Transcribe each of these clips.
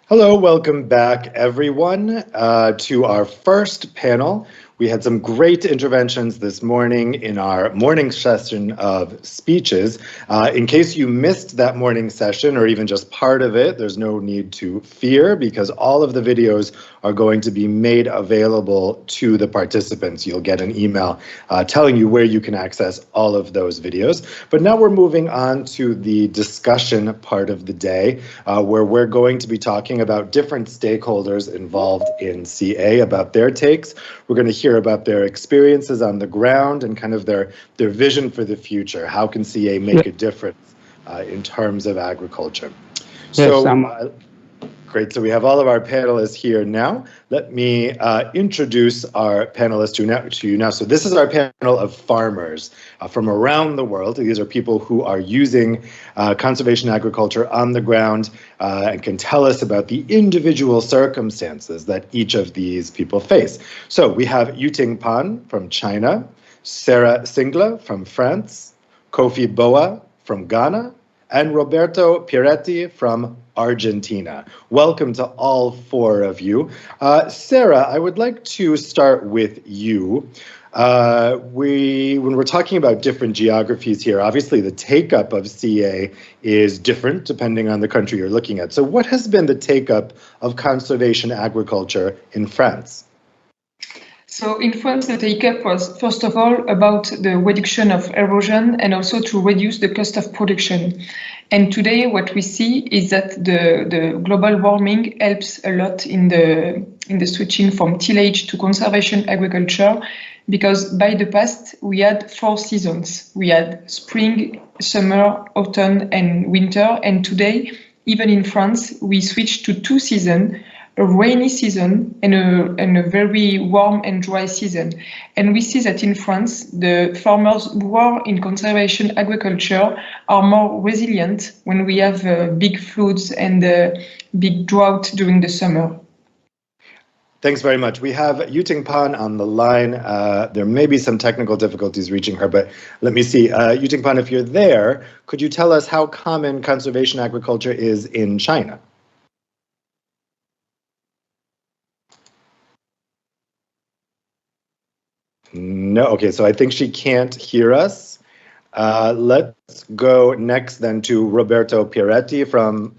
Hello, welcome back everyone to our first panel. We had some great interventions this morning in our morning session of speeches. In case you missed that morning session or even just part of it, there's no need to fear because all of the videos are going to be made available to the participants. You'll get an email telling you where you can access all of those videos. But now we're moving on to the discussion part of the day, where we're going to be talking about different stakeholders involved in CA, about their takes. We're going to hear about their experiences on the ground and kind of their vision for the future. How can CA make a difference in terms of agriculture? So, great. So we have all of our panelists here now. Let me introduce our panelists to you now. So this is our panel of farmers from around the world. These are people who are using conservation agriculture on the ground and can tell us about the individual circumstances that each of these people face. So we have Yuting Pan from China, Sarah Singla from France, Kofi Boa from Ghana, and Roberto Peiretti from Argentina. Welcome to all four of you. Sarah, I would like to start with you. When we're talking about different geographies here, obviously the take-up of CA is different depending on the country you're looking at. So what has been the take-up of conservation agriculture in France? So in France, the take-up was, first of all, about the reduction of erosion and also to reduce the cost of production. And today, what we see is that the global warming helps a lot in the switching from tillage to conservation agriculture, because by the past, we had 4 seasons. We had spring, summer, autumn, and winter. And today, even in France, we switched to 2 seasons, a rainy season and a very warm and dry season. And we see that in France, the farmers who are in conservation agriculture are more resilient when we have big floods and big drought during the summer. Thanks very much. We have Yuting Pan on the line. There may be some technical difficulties reaching her, but let me see. Yuting Pan, if you're there, could you tell us how common conservation agriculture is in China? No, okay, so I think she can't hear us. Let's go next then to Roberto Peiretti from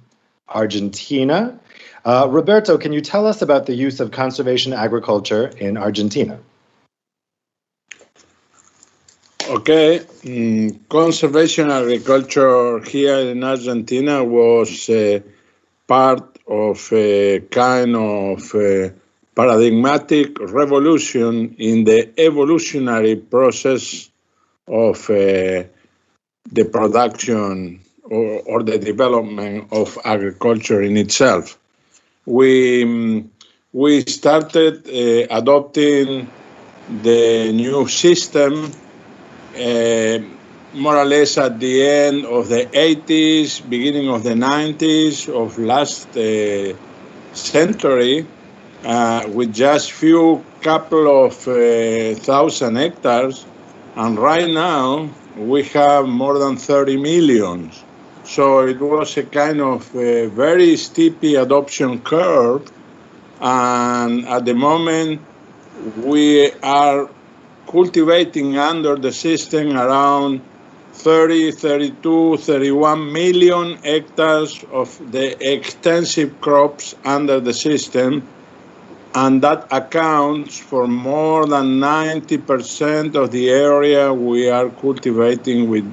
Argentina. Roberto, can you tell us about the use of conservation agriculture in Argentina? Okay, conservation agriculture here in Argentina was part of a kind of paradigmatic revolution in the evolutionary process of the production or the development of agriculture in itself. We started adopting the new system more or less at the end of the 80s, beginning of the 90s of last century, with just few couple of thousand hectares, and right now we have more than 30 million. So it was a kind of a very steep adoption curve, and at the moment we are cultivating under the system around 30, 32, 31 million hectares of the extensive crops under the system, and that accounts for more than 90% of the area we are cultivating with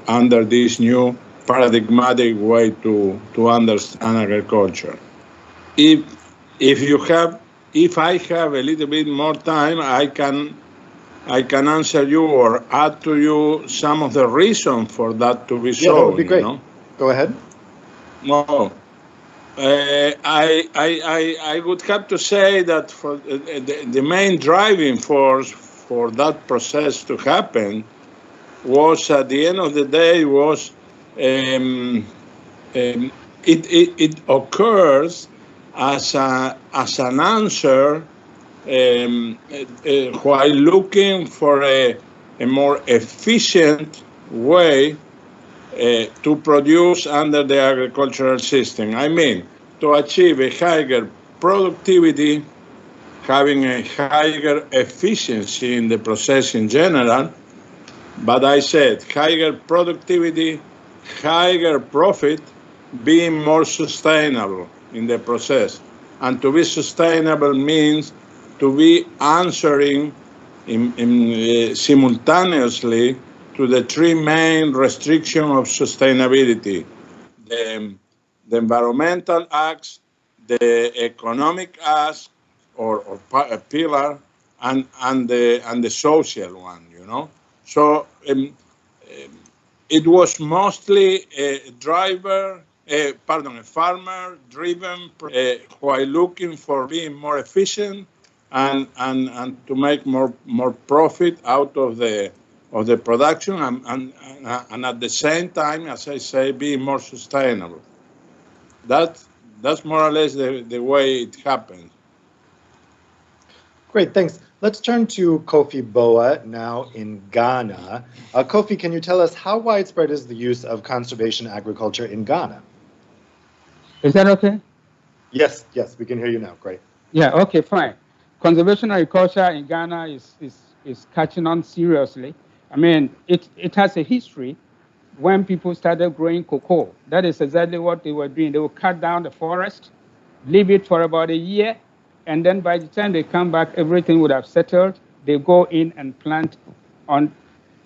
under this new paradigmatic way to understand agriculture. If I have a little bit more time, I can answer you or add to you some of the reason for that to be so. Yeah, that would be great. You know? Go ahead. No. I would have to say that for the main driving force for that process to happen was, at the end of the day, was it occurs as an answer while looking for a more efficient way to produce under the agricultural system. I mean, to achieve a higher productivity, having a higher efficiency in the process in general. But I said higher productivity, higher profit, being more sustainable in the process. And to be sustainable means to be answering simultaneously to the three main restrictions of sustainability: the environmental acts, the economic ask or pillar, and the social one. So it was mostly a farmer-driven, while looking for being more efficient and to make more profit out of the production, and at the same time, as I say, being more sustainable. That's more or less the way it happens. Great, thanks. Let's turn to Kofi Boa now in Ghana. Kofi, can you tell us how widespread is the use of conservation agriculture in Ghana? Is that okay? Yes, we can hear you now. Great. Yeah, okay, fine. Conservation agriculture in Ghana is catching on seriously. I mean, it has a history. When people started growing cocoa, that is exactly what they were doing. They would cut down the forest, leave it for about a year, and then by the time they come back, everything would have settled. They go in and plant on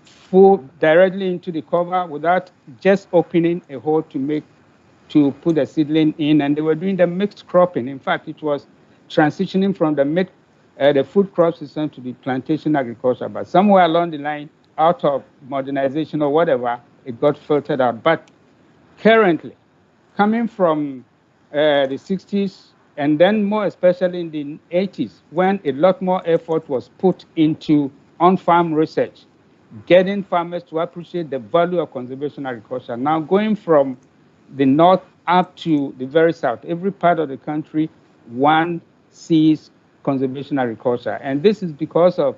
full directly into the cover without just opening a hole to put the seedling in. And they were doing the mixed cropping. In fact, it was transitioning from the food crop system to the plantation agriculture. But somewhere along the line, out of modernization or whatever, it got filtered out. But currently, coming from the 60s, and then more especially in the 80s, when a lot more effort was put into on-farm research, getting farmers to appreciate the value of conservation agriculture. Now going from the north up to the very south, every part of the country, one sees conservation agriculture. And this is because of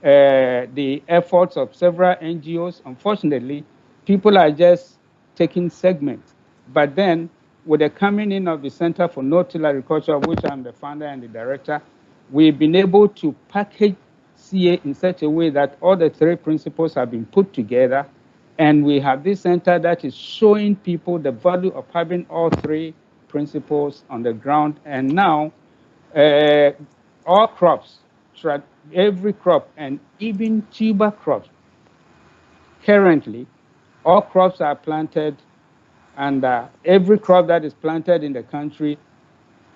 the efforts of several NGOs. Unfortunately, people are just taking segments. But then, with the coming in of the Center for No-Till Agriculture, of which I'm the founder and the director, we've been able to package CA in such a way that all the three principles have been put together, and we have this center that is showing people the value of having all three principles on the ground. And now, all crops, every crop, and even tuber crops, currently, all crops are planted, and every crop that is planted in the country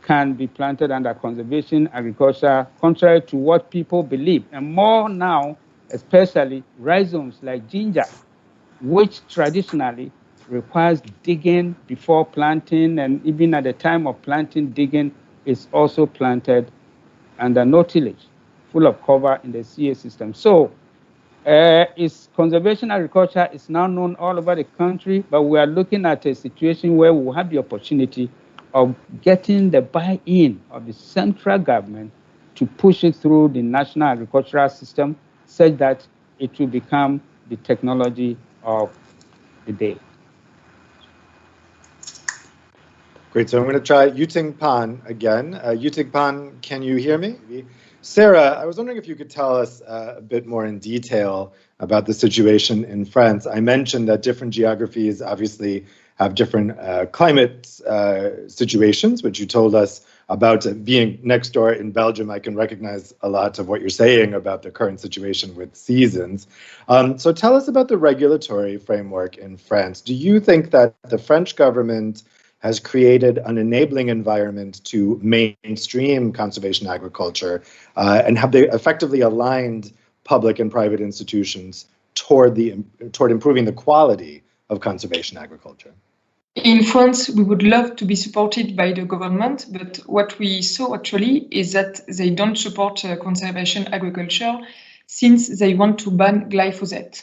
can be planted under conservation agriculture, contrary to what people believe. And more now, especially rhizomes like ginger, which traditionally requires digging before planting, and even at the time of planting, digging is also planted under no tillage, full of cover in the CA system. So conservation agriculture is now known all over the country, but we are looking at a situation where we will have the opportunity of getting the buy-in of the central government to push it through the national agricultural system such that it will become the technology of the day. Great, so I'm going to try Yuting Pan again. Yuting Pan, can you hear me? Sarah, I was wondering if you could tell us a bit more in detail about the situation in France. I mentioned that different geographies obviously have different climate situations, which you told us about. Being next door in Belgium, I can recognize a lot of what you're saying about the current situation with seasons. So tell us about the regulatory framework in France. Do you think that the French government has created an enabling environment to mainstream conservation agriculture, and have they effectively aligned public and private institutions toward improving the quality of conservation agriculture? In France, we would love to be supported by the government, but what we saw actually is that they don't support conservation agriculture since they want to ban glyphosate.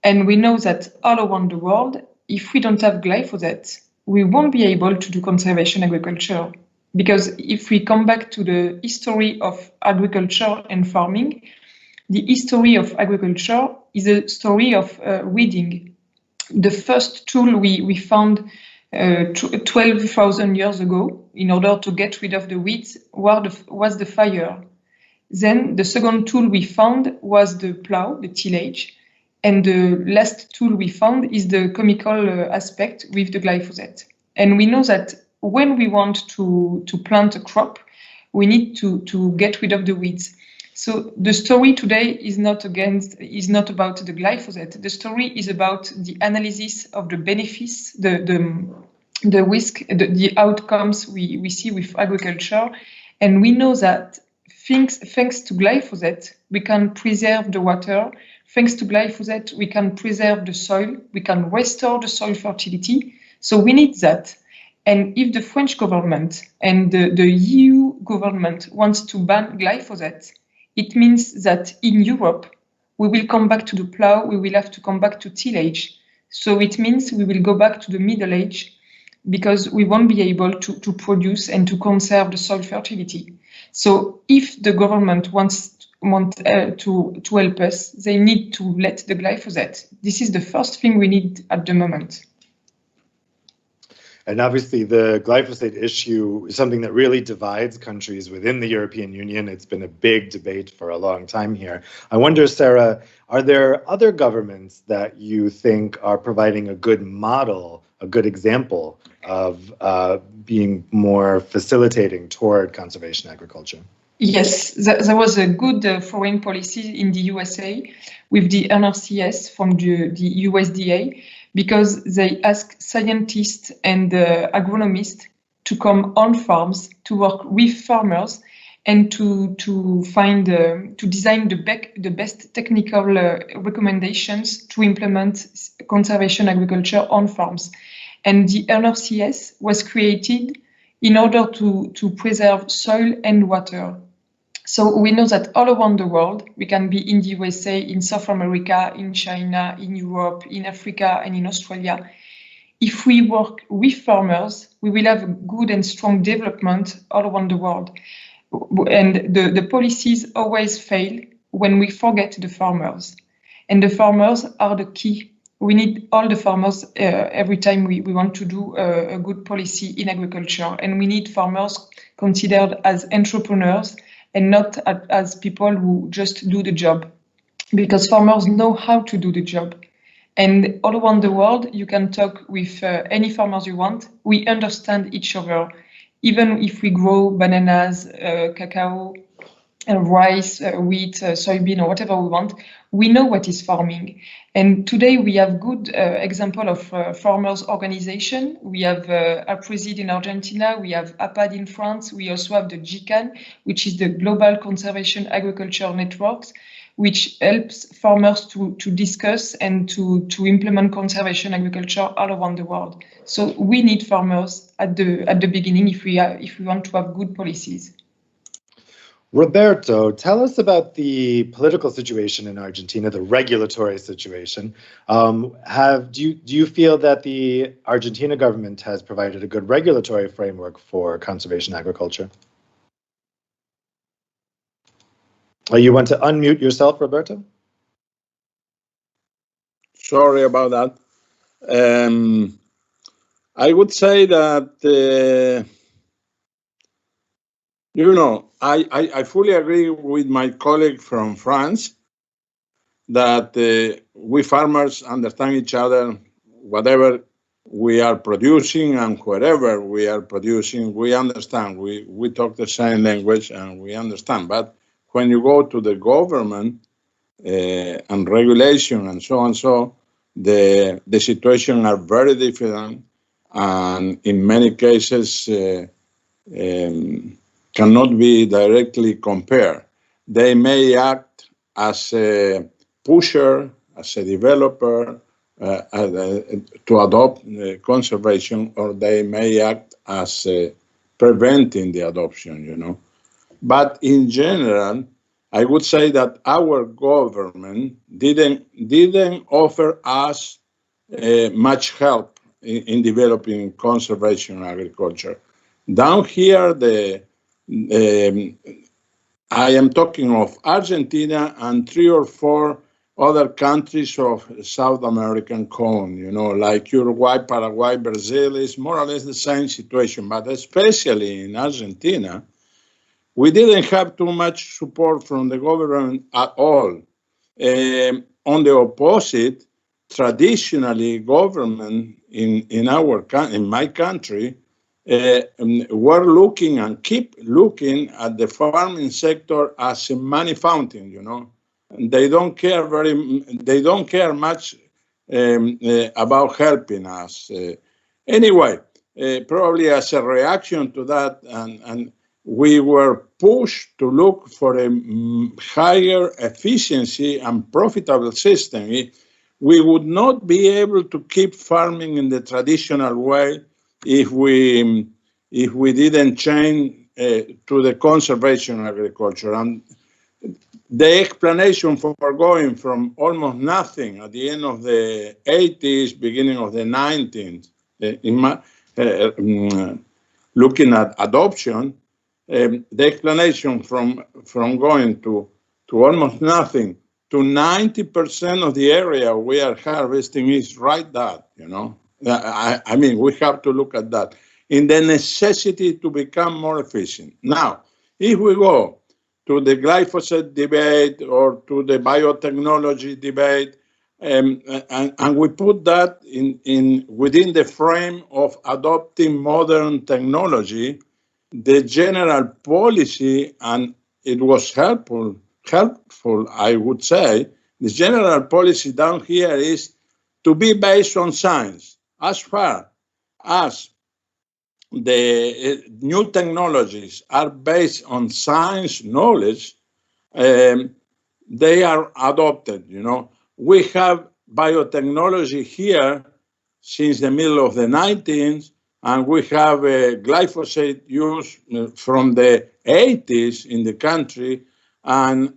And we know that all around the world, if we don't have glyphosate, we won't be able to do conservation agriculture. Because if we come back to the history of agriculture and farming, the history of agriculture is a story of weeding. The first tool we found 12,000 years ago, in order to get rid of the weeds, was the fire. Then the second tool we found was the plow, the tillage. And the last tool we found is the chemical aspect with the glyphosate. And we know that when we want to plant a crop, we need to get rid of the weeds. So the story today is not about the glyphosate. The story is about the analysis of the benefits, the risk, the outcomes we see with agriculture. And we know that thanks to glyphosate, we can preserve the water. Thanks to glyphosate, we can preserve the soil. We can restore the soil fertility. So we need that. And if the French government and the EU government wants to ban glyphosate, it means that in Europe, we will come back to the plow, we will have to come back to tillage. So it means we will go back to the Middle Age because we won't be able to produce and to conserve the soil fertility. So if the government wants to help us, they need to let the glyphosate. This is the first thing we need at the moment. And obviously the glyphosate issue is something that really divides countries within the European Union. It's been a big debate for a long time here. I wonder, Sarah, are there other governments that you think are providing a good model, a good example of being more facilitating toward conservation agriculture? Yes, there was a good foreign policy in the USA with the NRCS from the USDA, because they ask scientists and agronomists to come on farms, to work with farmers, and to design the best technical recommendations to implement conservation agriculture on farms. And the NRCS was created in order to preserve soil and water. So we know that all around the world, we can be in the USA, in South America, in China, in Europe, in Africa, and in Australia. If we work with farmers, we will have a good and strong development all around the world. And the policies always fail when we forget the farmers. And the farmers are the key. We need all the farmers every time we want to do a good policy in agriculture. And we need farmers considered as entrepreneurs and not as people who just do the job, because farmers know how to do the job. And all around the world, you can talk with any farmers you want. We understand each other. Even if we grow bananas, cacao, rice, wheat, soybean, or whatever we want, we know what is farming. And today we have good example of farmers organization. We have APRESID in Argentina, we have APAD in France, we also have the GCAN, which is the Global Conservation Agriculture Networks, which helps farmers to discuss and to implement conservation agriculture all around the world. So we need farmers at the beginning if we want to have good policies. Roberto, tell us about the political situation in Argentina, the regulatory situation. Do you feel that the Argentina government has provided a good regulatory framework for conservation agriculture? You want to unmute yourself, Roberto? Sorry about that. I would say that I fully agree with my colleague from France that we farmers understand each other. Whatever we are producing and wherever we are producing, we understand. We talk the same language and we understand. But when you go to the government and regulation and so, the situation are very different, and in many cases cannot be directly compared. They may act as a pusher, as a developer to adopt conservation, or they may act as preventing the adoption, But in general, I would say that our government didn't offer us much help in developing conservation agriculture. Down here, I am talking of Argentina and 3 or 4 other countries of South American cone, like Uruguay, Paraguay, Brazil is more or less the same situation, but especially in Argentina, we didn't have too much support from the government at all. On the opposite, traditionally, government in my country were looking and keep looking at the farming sector as a money fountain. They don't care much about helping us. Anyway, probably as a reaction to that, and we were pushed to look for a higher efficiency and profitable system. We would not be able to keep farming in the traditional way if we didn't change to the conservation agriculture. And the explanation for going from almost nothing at the end of the 80s, beginning of the 90s, looking at adoption, the explanation from going to almost nothing to 90% of the area we are harvesting is right that, I mean, we have to look at that in the necessity to become more efficient. Now, if we go to the glyphosate debate or to the biotechnology debate, and we put that within the frame of adopting modern technology, the general policy, and it was helpful, I would say, the general policy down here is to be based on science. As far as the new technologies are based on science knowledge, they are adopted. We have biotechnology here since the middle of the 19th, and we have glyphosate use from the 80s in the country. And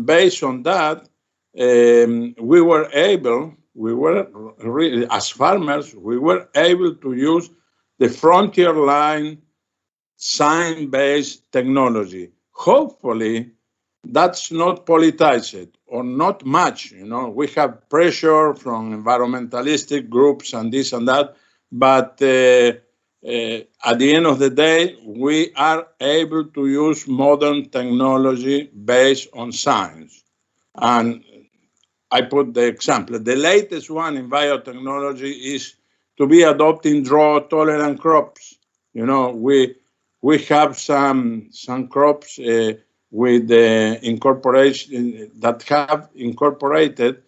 based on that, we were really, as farmers, we were able to use the frontier line science-based technology. Hopefully, that's not politicized or not much. We have pressure from environmentalistic groups and this and that, but at the end of the day, we are able to use modern technology based on science. And I put the example. The latest one in biotechnology is to be adopting drought-tolerant crops. We have some crops with the incorporation that have incorporated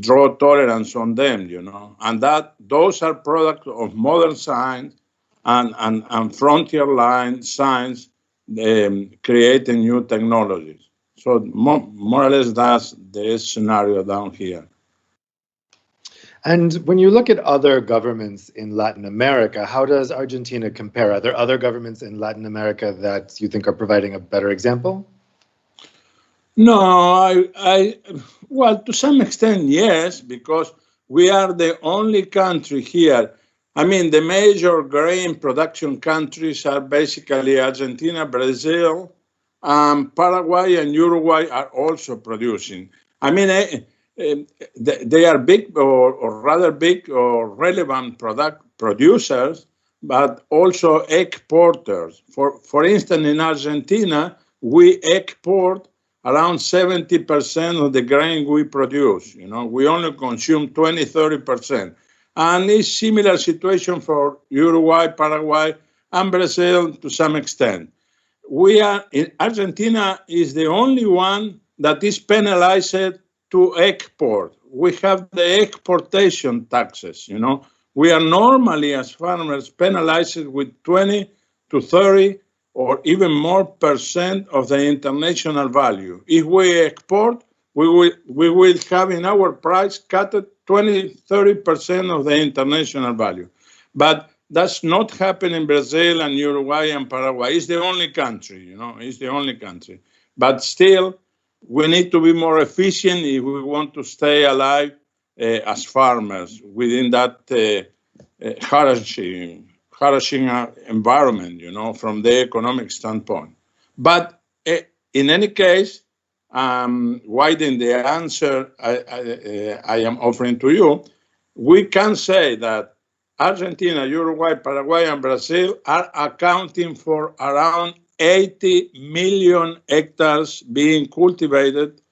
drought tolerance on them, and those are products of modern science and frontier line science creating new technologies. So more or less that's the scenario down here. And when you look at other governments in Latin America, how does Argentina compare? Are there other governments in Latin America that you think are providing a better example? No, well, to some extent, yes, because we are the only country here. I mean, the major grain production countries are basically Argentina, Brazil, Paraguay, and Uruguay are also producing. I mean, they are big or rather big or relevant producers, but also exporters. For instance, in Argentina, we export around 70% of the grain we produce. We only consume 20-30%. And it's similar situation for Uruguay, Paraguay, and Brazil to some extent. Argentina is the only one that is penalized to export. We have the exportation taxes. We are normally, as farmers, penalized with 20 to 30 or even more % of the international value. If we export, we will have in our price cut 20-30% of the international value. But that's not happening in Brazil and Uruguay and Paraguay. It's the only country, it's the only country. But still, we need to be more efficient if we want to stay alive as farmers within that harassing environment, from the economic standpoint. But in any case, widen the answer I am offering to you, we can say that Argentina, Uruguay, Paraguay, and Brazil are accounting for around 80 million hectares being cultivated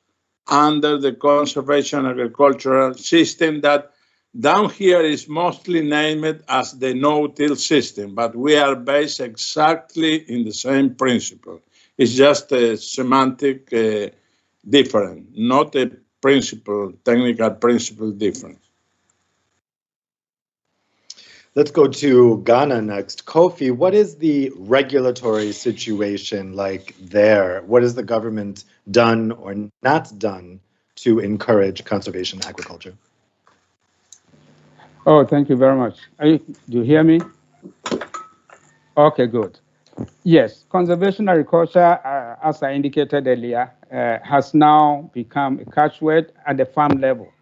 under the conservation agricultural system that down here is mostly named as the no-till system, but we are based exactly in the same principle. It's just a semantic difference, not a principle, technical principle difference. Let's go to Ghana next. Kofi, what is the regulatory situation like there? What has the government done or not done to encourage conservation agriculture? Oh, thank you very much. Do you hear me? Okay, good. Yes, conservation agriculture, as I indicated earlier, has now become a catchword at the farm level.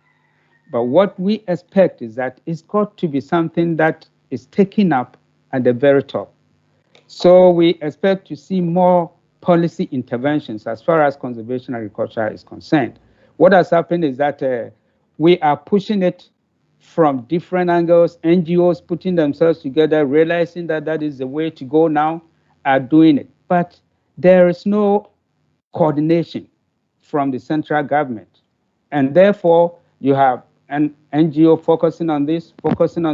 But what we expect is that it's got to be something that is taken up at the very top. So we expect to see more policy interventions as far as conservation agriculture is concerned. What has happened is that we are pushing it from different angles, NGOs putting themselves together, realizing that that is the way to go now, are doing it. But there is no coordination from the central government. And therefore, you have an NGO focusing on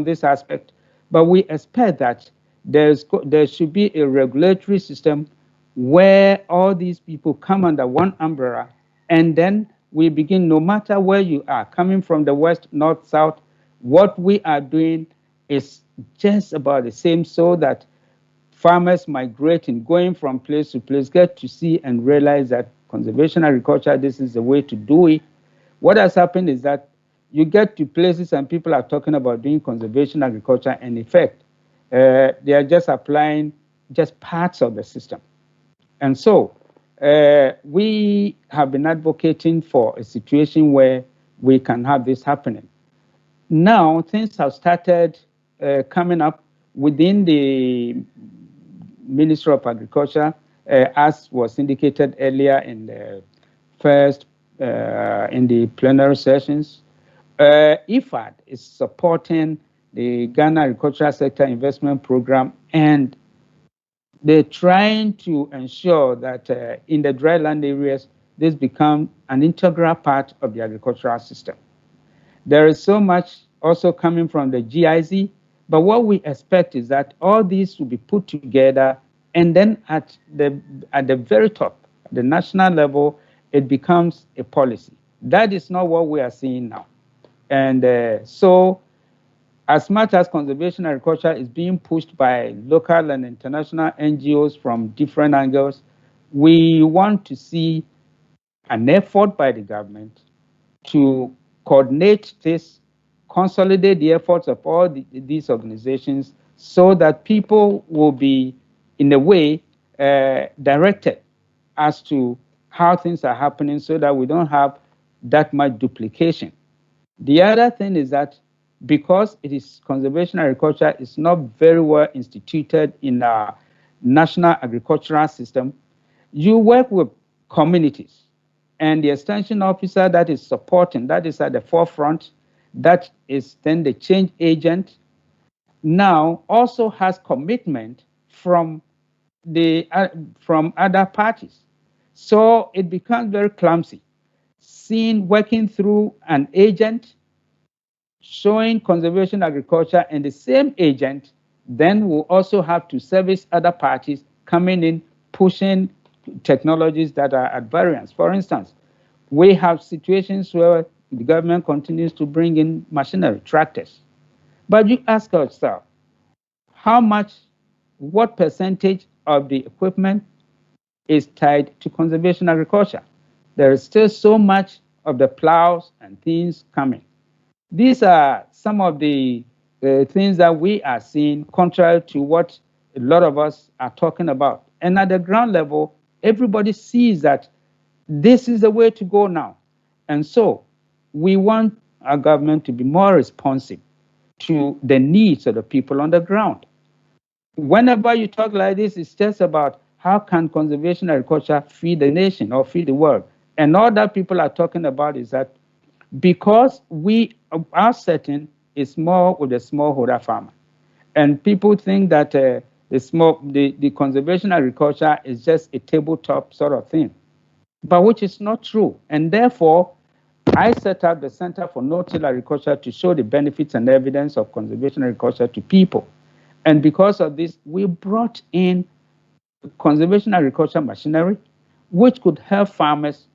this aspect. But we expect that there should be a regulatory system where all these people come under one umbrella, and then we begin, no matter where you are, coming from the west, north, south, what we are doing is just about the same, so that farmers migrating, going from place to place, get to see and realize that conservation agriculture, this is the way to do it. What has happened is that you get to places and people are talking about doing conservation agriculture, and in effect, they are just applying just parts of the system. And so we have been advocating for a situation where we can have this happening. Now, things have started coming up within the Ministry of Agriculture, as was indicated earlier in the first, in the plenary sessions. IFAD is supporting the Ghana Agricultural Sector Investment Program, and they're trying to ensure that in the dryland areas, this becomes an integral part of the agricultural system. There is so much also coming from the GIZ, but what we expect is that all these will be put together, and then at the very top, at the national level, it becomes a policy. That is not what we are seeing now. And so as much as conservation agriculture is being pushed by local and international NGOs from different angles, we want to see an effort by the government to coordinate this, consolidate the efforts of all these organizations, so that people will be, in a way, directed as to how things are happening, so that we don't have that much duplication. The other thing is that because it is conservation agriculture is not very well instituted in our national agricultural system, you work with communities, and the extension officer that is supporting, that is at the forefront, that is then the change agent, now also has commitment from other parties. So it becomes very clumsy. Working through an agent, showing conservation agriculture, and the same agent then will also have to service other parties coming in, pushing technologies that are at variance. For instance, we have situations where the government continues to bring in machinery, tractors. But you ask yourself, what percentage of the equipment is tied to conservation agriculture? There is still so much of the plows and things coming. These are some of the things that we are seeing, contrary to what a lot of us are talking about. And at the ground level, everybody sees that this is the way to go now. And so we want our government to be more responsive to the needs of the people on the ground. Whenever you talk like this, it's just about how can conservation agriculture feed the nation or feed the world. And all that people are talking about is that because our setting is more with the smallholder farmer, and people think that the conservation agriculture is just a tabletop sort of thing, but which is not true. And therefore, I set up the Center for No-Till Agriculture to show the benefits and evidence of conservation agriculture to people. And because of this, we brought in conservation agriculture machinery, which could help farmers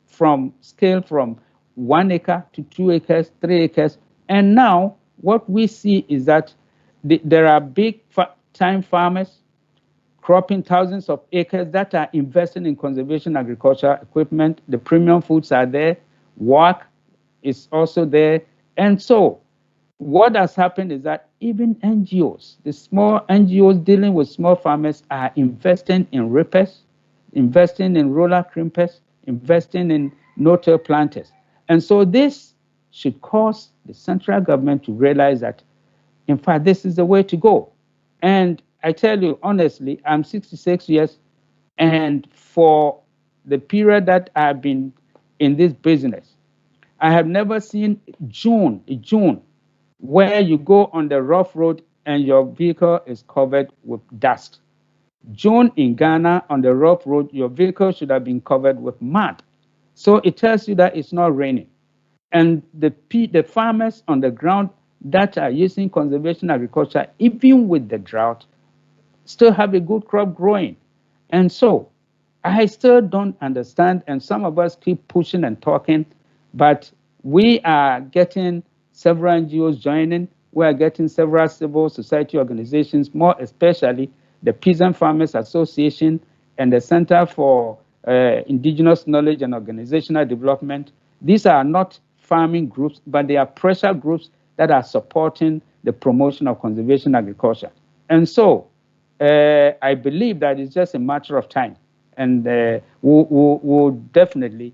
scale from 1 acre to 2 acres, 3 acres. And now what we see is that there are big time farmers cropping thousands of acres that are investing in conservation agriculture equipment. The premium foods are there. Work is also there. And so what has happened is that even NGOs, the small NGOs dealing with small farmers, are investing in reapers, investing in roller crimpers, investing in no-till planters. And so this should cause the central government to realize that, in fact, this is the way to go. And I tell you honestly, I'm 66 years, and for the period that I've been in this business, I have never seen June where you go on the rough road and your vehicle is covered with dust. June in Ghana on the rough road, your vehicle should have been covered with mud. So it tells you that it's not raining. And the farmers on the ground that are using conservation agriculture, even with the drought, still have a good crop growing. And so I still don't understand, and some of us keep pushing and talking, but we are getting several NGOs joining. We are getting several civil society organizations, more especially the Peasant Farmers Association and the Center for Indigenous Knowledge and Organizational Development. These are not farming groups, but they are pressure groups that are supporting the promotion of conservation agriculture. And so I believe that it's just a matter of time. And we'll definitely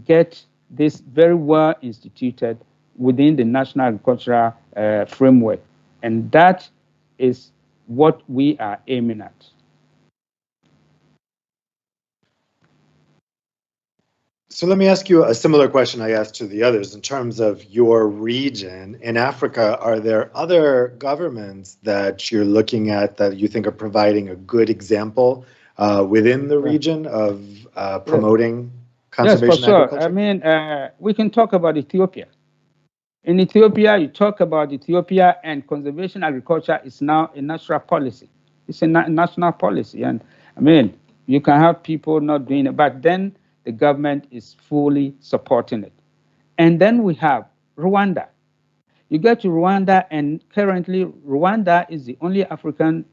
get this very well instituted within the national agricultural framework. And that is what we are aiming at. So let me ask you a similar question I asked to the others. In terms of your region in Africa, are there other governments that you're looking at that you think are providing a good example within the region of promoting conservation agriculture? Yes, for sure. I mean, we can talk about Ethiopia. In Ethiopia, you talk about Ethiopia, and conservation agriculture is now a national policy. It's a national policy. And I mean, you can have people not doing it, but then the government is fully supporting it. And then we have Rwanda. You get to Rwanda, and currently Rwanda is the only African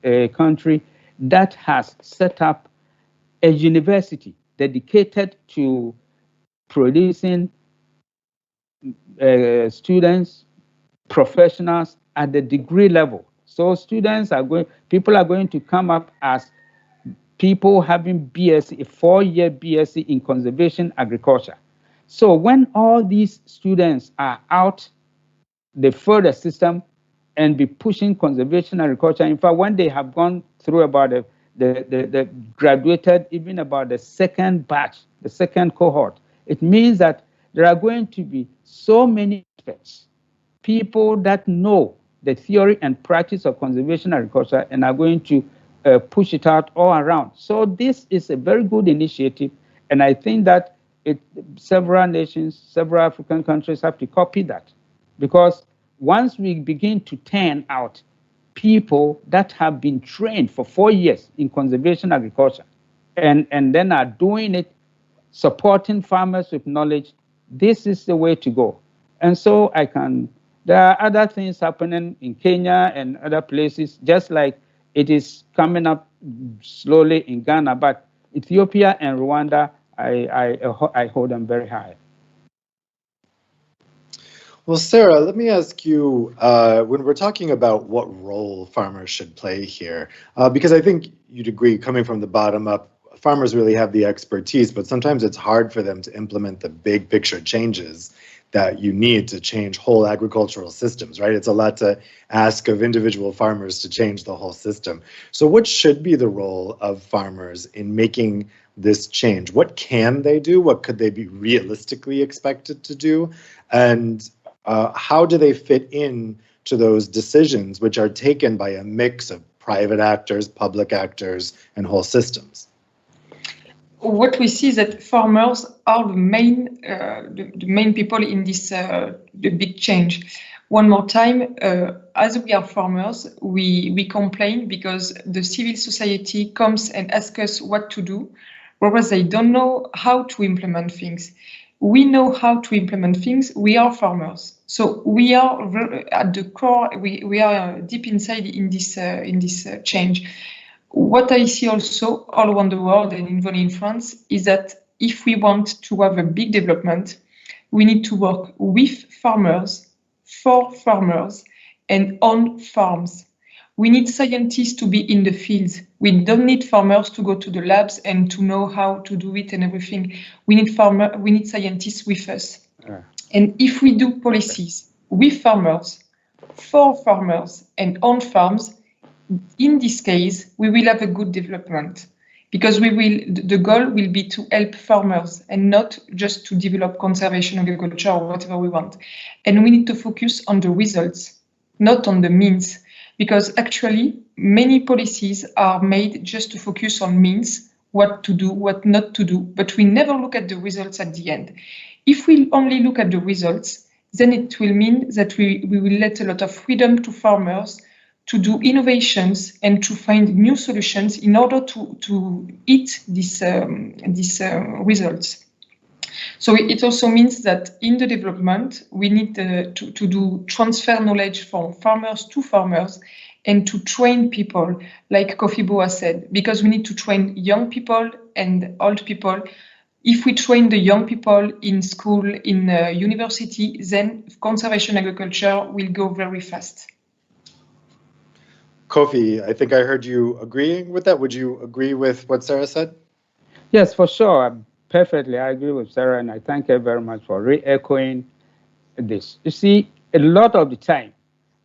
country that has set up a university dedicated to producing students, professionals at the degree level. So people are going to come up as people having BSc, a 4-year BSc in conservation agriculture. So when all these students are out, they fill the system and be pushing conservation agriculture. In fact, when they have gone through about the graduated, even about the second batch, the second cohort, it means that there are going to be so many experts, people that know the theory and practice of conservation agriculture and are going to push it out all around. So this is a very good initiative, and I think that several nations, several African countries have to copy that, because once we begin to turn out people that have been trained for 4 years in conservation agriculture and then are doing it, supporting farmers with knowledge, this is the way to go. And so there are other things happening in Kenya and other places, just like it is coming up slowly in Ghana, but Ethiopia and Rwanda, I hold them very high. Well, Sarah, let me ask you, when we're talking about what role farmers should play here, because I think you'd agree, coming from the bottom up, farmers really have the expertise, but sometimes it's hard for them to implement the big picture changes that you need to change whole agricultural systems, right? It's a lot to ask of individual farmers to change the whole system. So what should be the role of farmers in making this change? What can they do? What could they be realistically expected to do? And how do they fit in to those decisions which are taken by a mix of private actors, public actors, and whole systems? What we see is that farmers are the main people in this the big change. One more time, as we are farmers, we complain because the civil society comes and asks us what to do, whereas they don't know how to implement things. We know how to implement things. We are farmers, so we are at the core. We are deep inside in this change. What I see also all around the world and even in France is that if we want to have a big development, we need to work with farmers, for farmers, and on farms. We need scientists to be in the fields. We don't need farmers to go to the labs and to know how to do it and everything. We need scientists with us. Yeah. And if we do policies with farmers, for farmers, and on farms, in this case, we will have a good development because the goal will be to help farmers and not just to develop conservation agriculture or whatever we want. And we need to focus on the results, not on the means, because actually many policies are made just to focus on means, what to do, what not to do, but we never look at the results at the end. If we only look at the results, then it will mean that we will let a lot of freedom to farmers to do innovations and to find new solutions in order to eat these results. So it also means that in the development, we need to do transfer knowledge from farmers to farmers and to train people, like Kofi Boa said, because we need to train young people and old people. If we train the young people in school, in university, then conservation agriculture will go very fast. Kofi, I think I heard you agreeing with that. Would you agree with what Sarah said? Yes, for sure. Perfectly. I agree with Sarah, and I thank her very much for re-echoing this. You see, a lot of the time,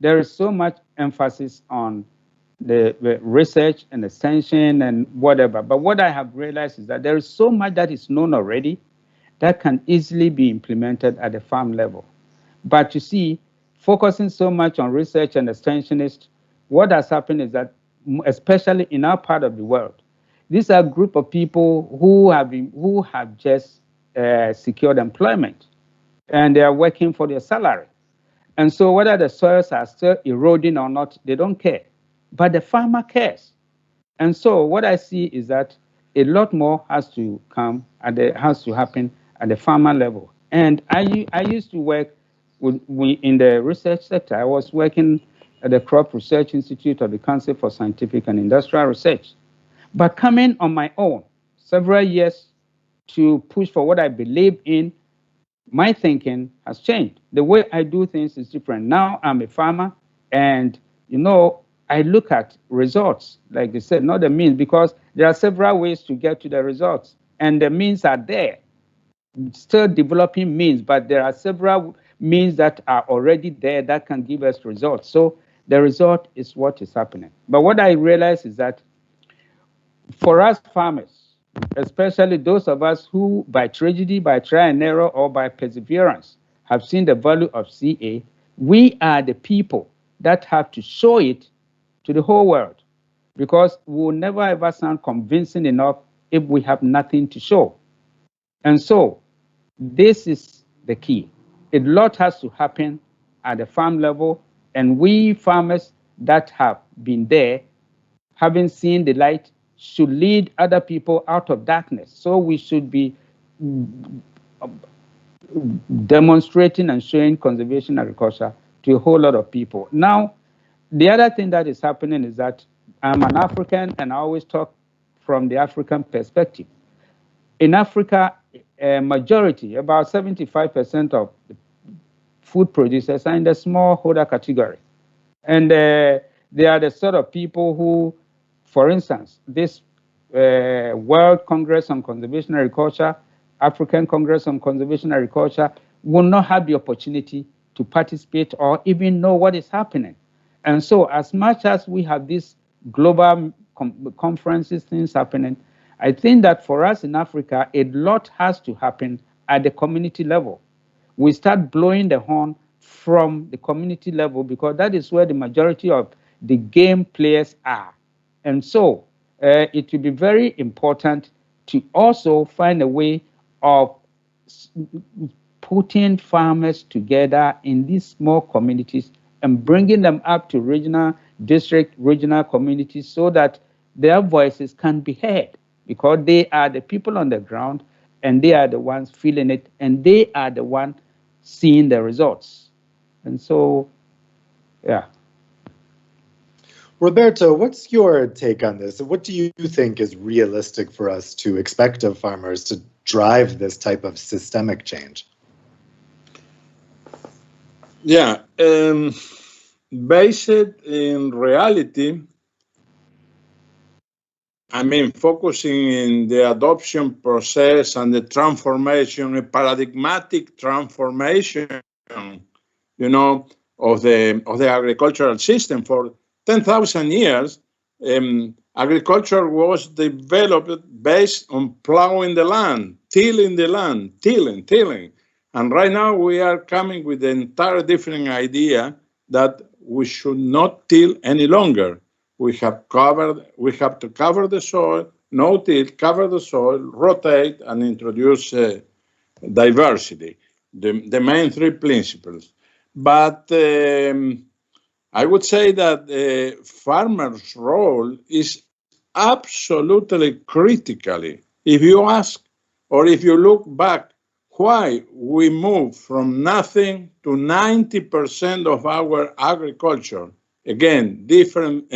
there is so much emphasis on the research and extension and whatever. But what I have realized is that there is so much that is known already that can easily be implemented at the farm level. But you see, focusing so much on research and extensionists, what has happened is that, especially in our part of the world, these are a group of people who have just secured employment, and they are working for their salary. And so whether the soils are still eroding or not, they don't care. But the farmer cares. And so what I see is that a lot more has to happen at the farmer level. And I used to work in the research sector. I was working at the Crop Research Institute of the Council for Scientific and Industrial Research. But coming on my own, several years to push for what I believe in, my thinking has changed. The way I do things is different. Now I'm a farmer, and I look at results, like they said, not the means, because there are several ways to get to the results, and the means are there. Still developing means, but there are several means that are already there that can give us results. So the result is what is happening. But what I realize is that for us farmers, especially those of us who by tragedy, by trial and error, or by perseverance have seen the value of CA, we are the people that have to show it to the whole world, because we will never ever sound convincing enough if we have nothing to show. And so this is the key. A lot has to happen at the farm level, and we farmers that have been there, having seen the light, should lead other people out of darkness. So we should be demonstrating and showing conservation agriculture to a whole lot of people. Now, the other thing that is happening is that I'm an African, and I always talk from the African perspective. In Africa, a majority, about 75% of the food producers are in the smallholder category. And they are the sort of people who, for instance, this World Congress on Conservation Agriculture, African Congress on Conservation Agriculture, will not have the opportunity to participate or even know what is happening. And so as much as we have these global conferences, things happening, I think that for us in Africa, a lot has to happen at the community level. We start blowing the horn from the community level because that is where the majority of the game players are. And so it will be very important to also find a way of putting farmers together in these small communities and bringing them up to regional, district, regional communities so that their voices can be heard because they are the people on the ground and they are the ones feeling it and they are the ones seeing the results. And so, yeah. Roberto, what's your take on this? What do you think is realistic for us to expect of farmers to drive this type of systemic change? Yeah, based in reality, I mean, focusing in the adoption process and the transformation, a paradigmatic transformation, you know, of the agricultural system. For 10,000 years, agriculture was developed based on plowing the land, tilling the land, tilling. And right now we are coming with an entirely different idea that we should not till any longer. We have to cover the soil, no till, cover the soil, rotate, and introduce diversity, the main three principles. But I would say that farmers' role is absolutely critically. If you ask, or if you look back, why we moved from nothing to 90% of our agriculture. Again, different,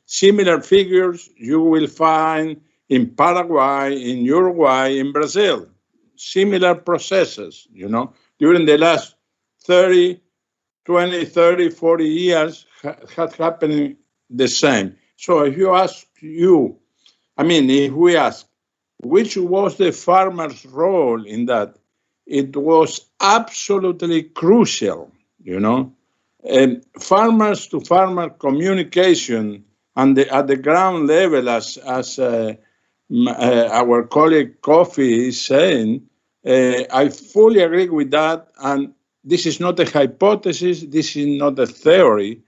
similar figures you will find in Paraguay, in Uruguay, in Brazil. Similar processes, during the last 20, 30, 40 years had happened the same. So if we ask, which was the farmer's role in that? It was absolutely crucial, And farmers to farmer communication and at the ground level, as our colleague Kofi is saying, I fully agree with that. And this is not a hypothesis. This is not a theory.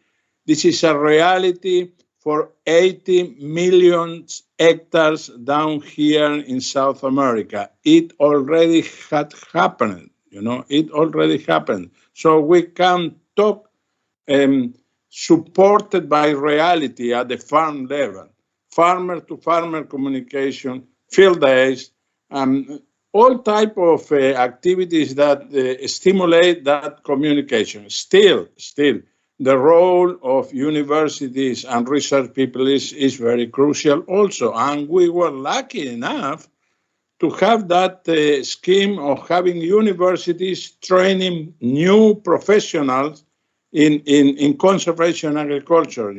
This is a reality for 80 million hectares down here in South America. It already had happened, it already happened. So we can talk supported by reality at the farm level, farmer to farmer communication, field days, all type of activities that stimulate that communication. Still, the role of universities and research people is very crucial also. And we were lucky enough to have that scheme of having universities training new professionals in conservation agriculture,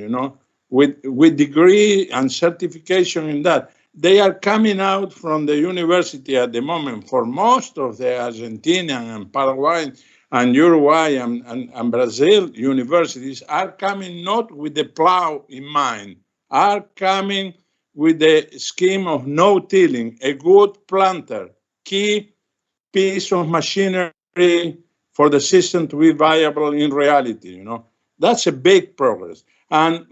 with degree and certification in that. They are coming out from the university at the moment for most of the Argentinian and Paraguayan and Uruguay and Brazil universities are coming not with the plow in mind, are coming with the scheme of no-tilling, a good planter, key piece of machinery for the system to be viable in reality, That's a big progress. And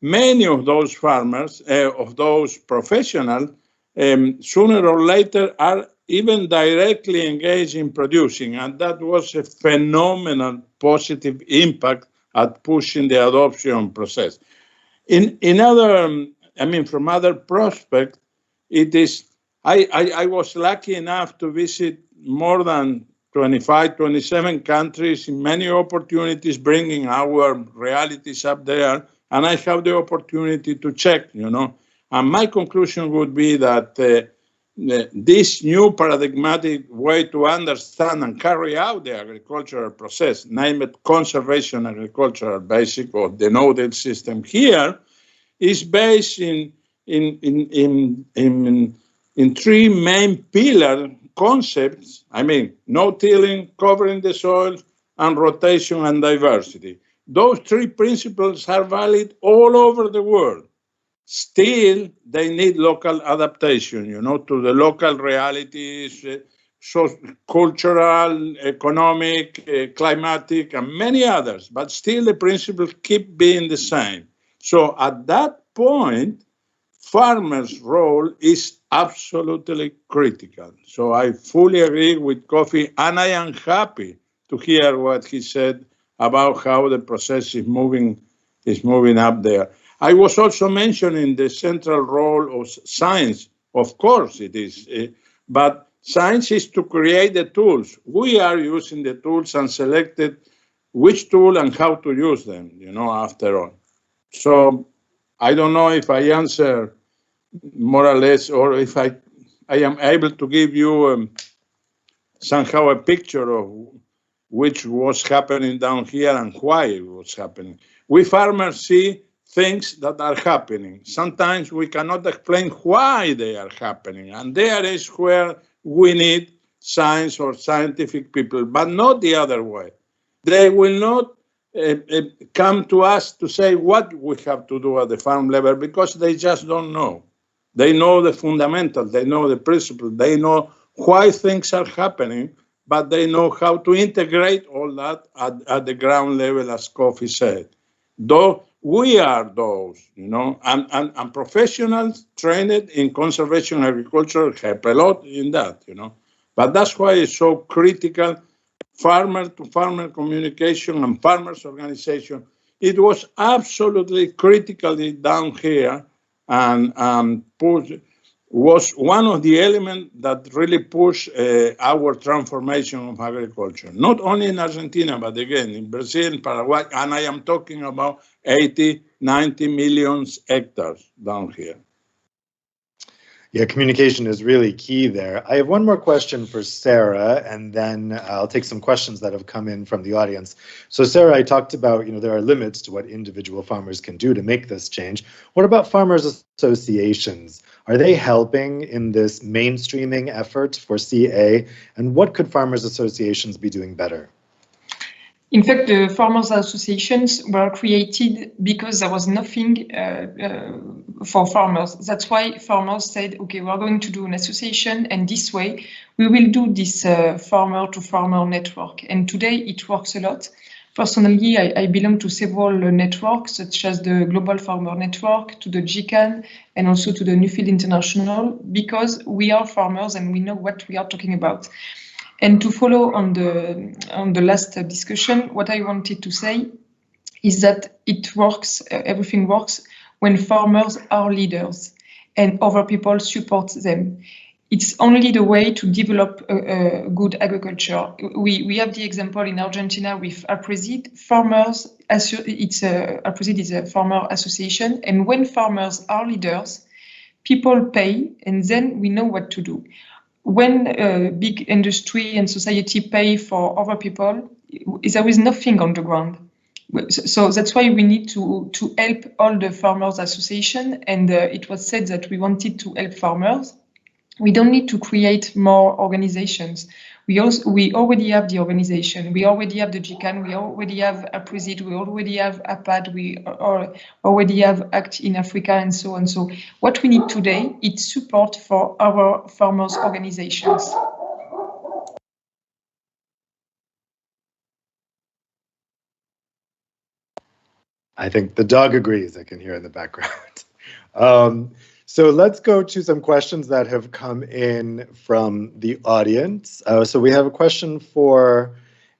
many of those farmers, of those professionals, sooner or later are even directly engaged in producing. And that was a phenomenal positive impact at pushing the adoption process. From other prospects, it is, I was lucky enough to visit more than 25, 27 countries in many opportunities, bringing our realities up there. And I have the opportunity to check, And my conclusion would be that this new paradigmatic way to understand and carry out the agricultural process, named conservation agricultural basic or the no-till system here, is based in three main pillar concepts. No tilling, covering the soil, and rotation and diversity. Those three principles are valid all over the world. still they need local adaptation, to the local realities, cultural, economic, climatic, and many others. But still the principles keep being the same. So at that point, farmers' role is absolutely critical. So I fully agree with Kofi, and I am happy to hear what he said about how the process is moving up there. I was also mentioning the central role of science. Of course it is, but science is to create the tools. We are using the tools and selected which tool and how to use them, after all. So I don't know if I answer more or less, or if I am able to give you somehow a picture of which was happening down here and why it was happening. We farmers see things that are happening. Sometimes we cannot explain why they are happening, and there is where we need science or scientific people, but not the other way. They will not come to us to say what we have to do at the farm level, because they just don't know. They know the fundamentals, they know the principles, they know why things are happening, but they know how to integrate all that at the ground level, as Kofi said. Though we are those, and professionals trained in conservation agriculture help a lot in that, But that's why it's so critical, farmer-to-farmer communication and farmers' organization. It was absolutely critically down here, and was one of the elements that really pushed our transformation of agriculture, not only in Argentina, but again, in Brazil, Paraguay, and I am talking about 80, 90 million hectares down here. Yeah, communication is really key there. I have one more question for Sarah, and then I'll take some questions that have come in from the audience. So Sarah, I talked about, there are limits to what individual farmers can do to make this change. What about farmers associations? Are they helping in this mainstreaming effort for CA? And what could farmers associations be doing better? In fact, the farmers' associations were created because there was nothing for farmers. That's why farmers said, okay, we're going to do an association, and this way we will do this farmer-to-farmer network. And today it works a lot. Personally, I belong to several networks, such as the Global Farmer Network, to the GCAN, and also to the Newfield International, because we are farmers and we know what we are talking about. And to follow on the last discussion, what I wanted to say is that it works, everything works when farmers are leaders and other people support them. It's only the way to develop a good agriculture. We have the example in Argentina with APRESID. APRESID is a farmer association, and when farmers are leaders, people pay, and then we know what to do. When big industry and society pay for other people, there is nothing on the ground. So that's why we need to help all the farmers association. And it was said that we wanted to help farmers. We don't need to create more organizations. We already have the organization. We already have the GCAN. We already have APRESID. We already have APAD. We already have ACT in Africa, and so on. So what we need today is support for our farmers' organizations. I think the dog agrees, I can hear in the background. So let's go to some questions that have come in from the audience. So we have a question for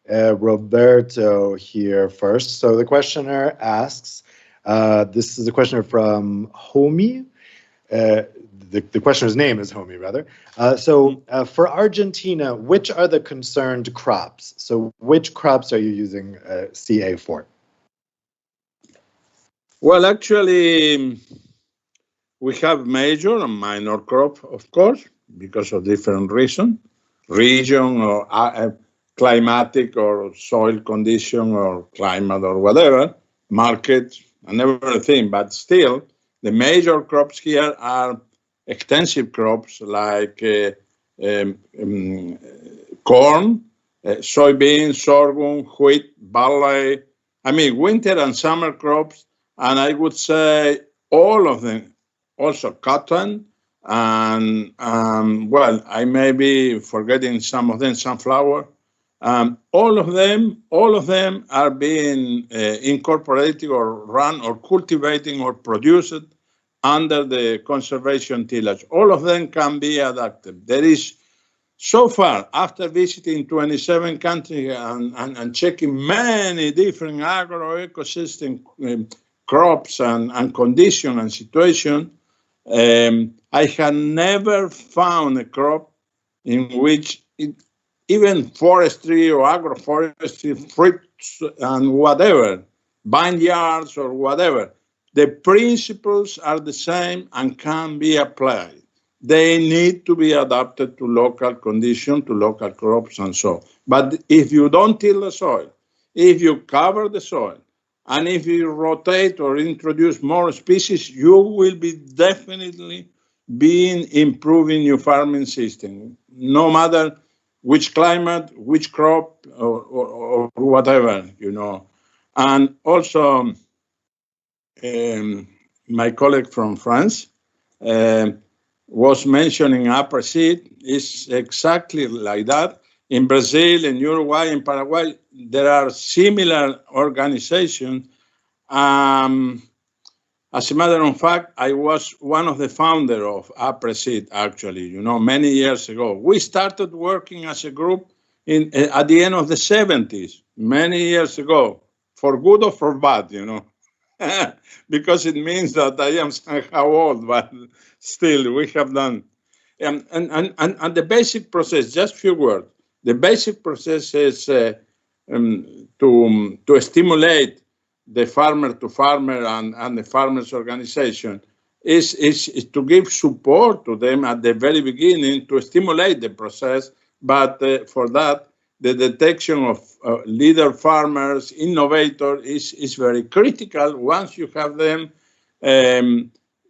Roberto here first. So the questioner asks, this is a questioner from Homie. The questioner's name is Homie, rather. So for Argentina, which are the concerned crops? So which crops are you using CA for? Well, actually, we have major and minor crop, of course, because of different reasons, region or climatic or soil condition or climate or whatever, market and everything. But still, the major crops here are extensive crops like corn, soybeans, sorghum, wheat, barley. I mean, winter and summer crops. And I would say all of them also cotton, and well, I may be forgetting some of them, sunflower. All of them are being incorporated or run or cultivating or produced under the conservation tillage. All of them can be adapted. There is, so far, after visiting 27 countries and checking many different agroecosystem crops and condition and situation, I have never found a crop in which even forestry or agroforestry, fruits and whatever, vineyards or whatever, the principles are the same and can be applied. They need to be adapted to local conditions, to local crops and so. But if you don't till the soil, if you cover the soil, and if you rotate or introduce more species, you will be definitely improving your farming system, no matter which climate, which crop, or whatever, you know. And also, my colleague from France was mentioning upper seed. It's exactly like that. In Brazil, in Uruguay, in Paraguay, there are similar organizations. As a matter of fact, I was one of the founders of APRESID, actually, you know, many years ago. We started working as a group at the end of the 70s, many years ago, for good or for bad, you know, because it means that I am somehow old, but still we have done. And the basic process, just a few words, the basic process is to stimulate the farmer to farmer and the farmers organization is to give support to them at the very beginning to stimulate the process. But for that, the detection of leader farmers, innovators is very critical. Once you have them,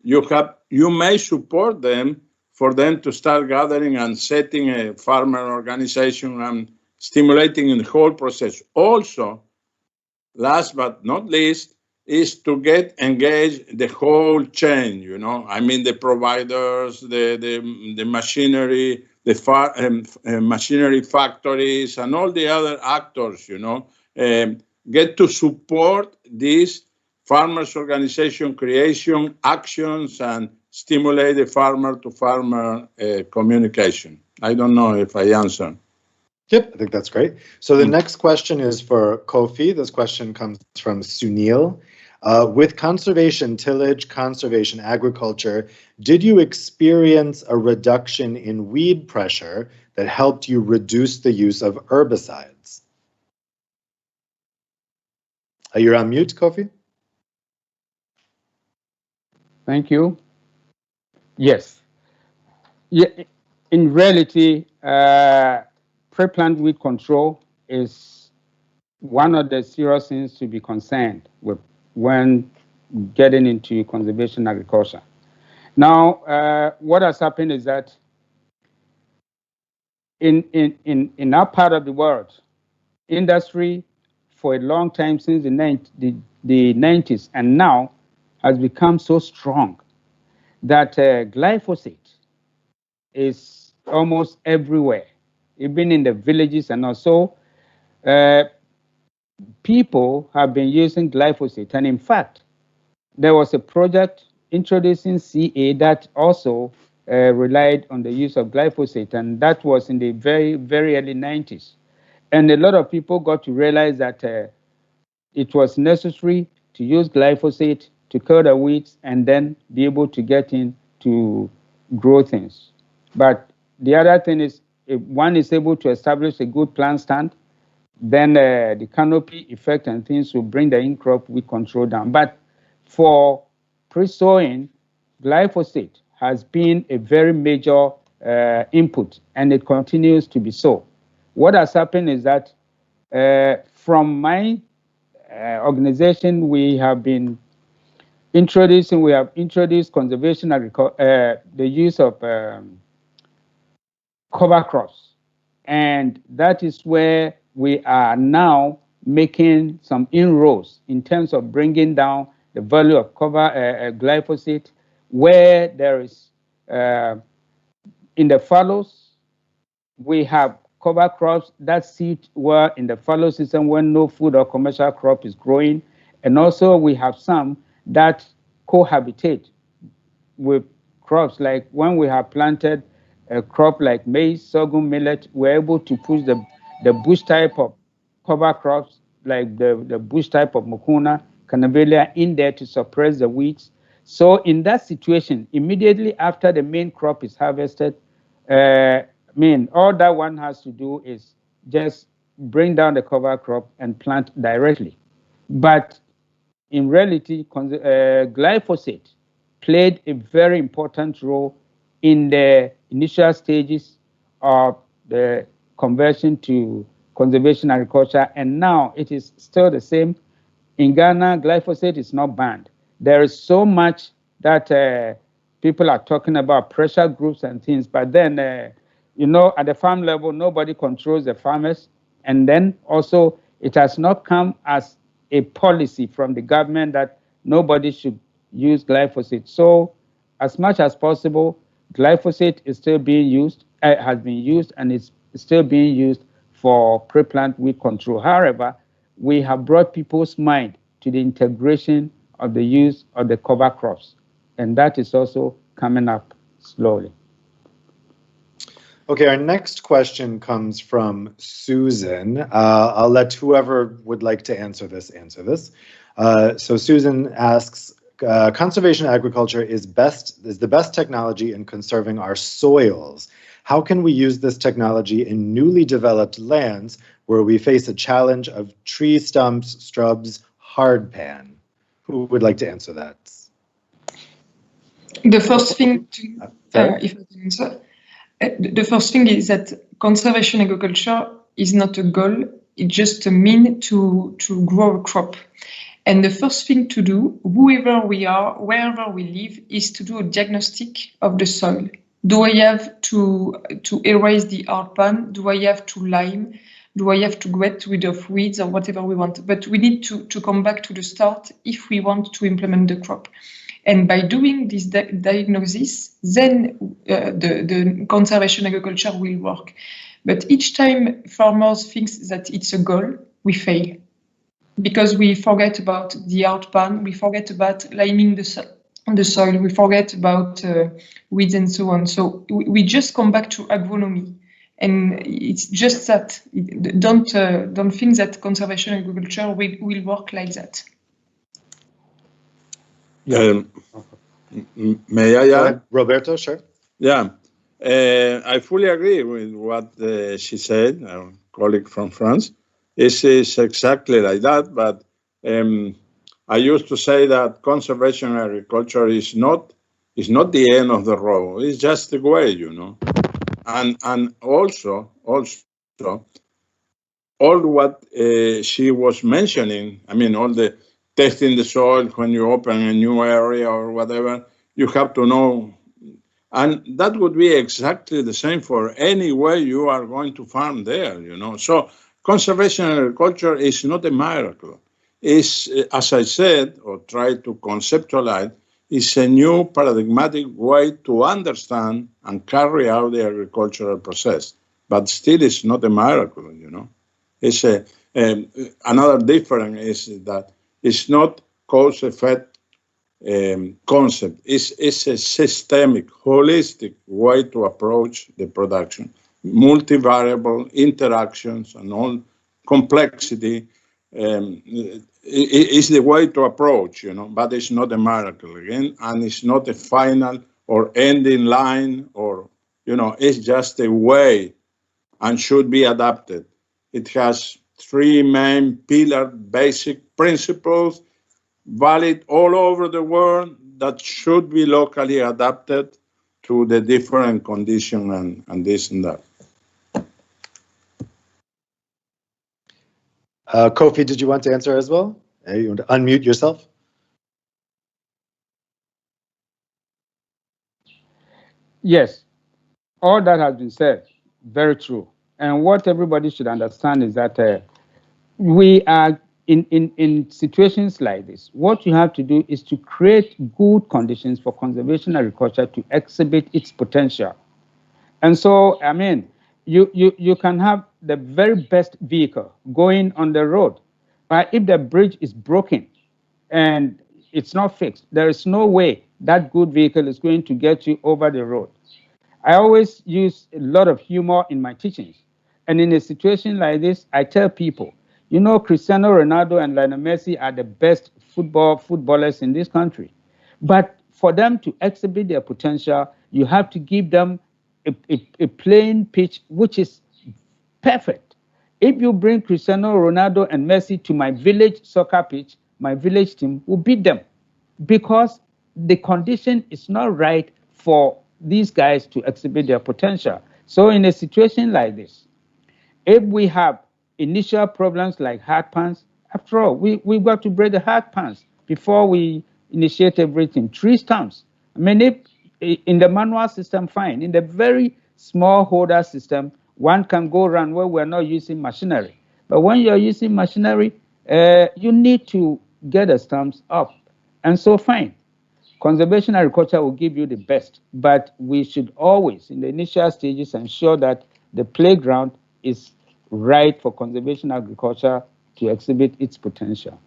you may support them for them to start gathering and setting a farmer organization and stimulating the whole process. Also, last but not least, is to get engaged the whole chain, you know. I mean, the providers, the machinery, machinery factories, and all the other actors, you know, get to support these farmers' organization creation actions and stimulate the farmer-to-farmer communication. I don't know if I answered. Yep, I think that's great. So the next question is for Kofi. This question comes from Sunil. With conservation tillage, conservation agriculture, did you experience a reduction in weed pressure that helped you reduce the use of herbicides? You're on mute, Kofi. Thank you. Yes. Yeah, in reality, pre-plant weed control is one of the serious things to be concerned with when getting into conservation agriculture. Now, what has happened is that in our part of the world, industry for a long time since the 90s and now has become so strong that glyphosate is almost everywhere, even in the villages, and also people have been using glyphosate. And in fact, there was a project introducing CA that also relied on the use of glyphosate, and that was in the very, very early 90s. And a lot of people got to realize that it was necessary to use glyphosate to kill the weeds and then be able to get in to grow things. But the other thing is, if one is able to establish a good plant stand, then the canopy effect and things will bring the in-crop weed control down. But for pre-sowing, glyphosate has been a very major input, and it continues to be so. What has happened is that from my organization, we have introduced conservation agriculture, the use of cover crops, and that is where we are now making some inroads in terms of bringing down the value of cover glyphosate. where there is, in the fallows, we have cover crops that sit well in the fallow system when no food or commercial crop is growing. And also we have some that cohabitate with crops, like when we have planted a crop like maize, sorghum, millet, we're able to push the bush type of cover crops, like the bush type of mucuna, cannabidia, in there to suppress the weeds. So in that situation, immediately after the main crop is harvested, all that one has to do is just bring down the cover crop and plant directly. But in reality, glyphosate played a very important role in the initial stages of the conversion to conservation agriculture, and now it is still the same. In Ghana, glyphosate is not banned. There is so much that people are talking about, pressure groups and things, but then, at the farm level, nobody controls the farmers. And then also, it has not come as a policy from the government that nobody should use glyphosate. So, as much as possible, glyphosate is still being used, has been used, and is still being used for pre-plant weed control. However, we have brought people's mind to the integration of the use of the cover crops, and that is also coming up slowly. Okay, our next question comes from Susan. I'll let whoever would like to answer this. So Susan asks, conservation agriculture is the best technology in conserving our soils. How can we use this technology in newly developed lands where we face a challenge of tree stumps, shrubs, hardpan? Who would like to answer that? The first thing the first thing is that conservation agriculture is not a goal, it's just a mean to grow a crop. And the first thing to do, whoever we are, wherever we live, is to do a diagnostic of the soil. Do I have to erase the hardpan? Do I have to lime? Do I have to get rid of weeds or whatever we want? But we need to come back to the start if we want to implement the crop. And by doing this diagnosis, then the conservation agriculture will work. But each time farmers think that it's a goal, we fail. Because we forget about the hardpan, we forget about liming the soil, we forget about weeds and so on. So we just come back to agronomy. And it's just that. Don't think that conservation agriculture will work like that. May I add? Roberto, sure. Yeah, I fully agree with what she said, our colleague from France. This is exactly like that, but I used to say that conservation agriculture is not the end of the road. It's just the way, And also, all what she was mentioning, all the testing the soil when you open a new area or whatever, you have to know. And that would be exactly the same for any way you are going to farm there, So conservation agriculture is not a miracle. It's, as I said, or try to conceptualize, it's a new paradigmatic way to understand and carry out the agricultural process. But still, it's not a miracle, It's another difference is that it's not cause-effect concept. It's a systemic, holistic way to approach the production. Multivariable interactions and all complexity is the way to approach, but it's not a miracle again, and it's not a final or ending line, or, it's just a way and should be adapted. It has three main pillar basic principles valid all over the world that should be locally adapted to the different conditions and this and that. Kofi, did you want to answer as well? You want to unmute yourself? Yes, all that has been said, very true. And what everybody should understand is that we are in situations like this, what you have to do is to create good conditions for conservation agriculture to exhibit its potential. And so, I mean, you can have the very best vehicle going on the road, but if the bridge is broken and it's not fixed, there is no way that good vehicle is going to get you over the road. I always use a lot of humor in my teachings. And in a situation like this, I tell people, you know, Cristiano Ronaldo and Lionel Messi are the best footballers in this country. But for them to exhibit their potential, you have to give them a playing pitch which is perfect. If you bring Cristiano Ronaldo and Messi to my village soccer pitch, my village team will beat them because the condition is not right for these guys to exhibit their potential. So in a situation like this, if we have initial problems like hard pans, after all, we've got to break the hard pans before we initiate everything. 3 stumps. I mean, if in the manual system, fine. In the very small holder system, one can go around where we're not using machinery. But when you're using machinery, you need to get the stumps up. And so, fine. Conservation agriculture will give you the best, but we should always, in the initial stages, ensure that the playground is right for conservation agriculture to exhibit its potential.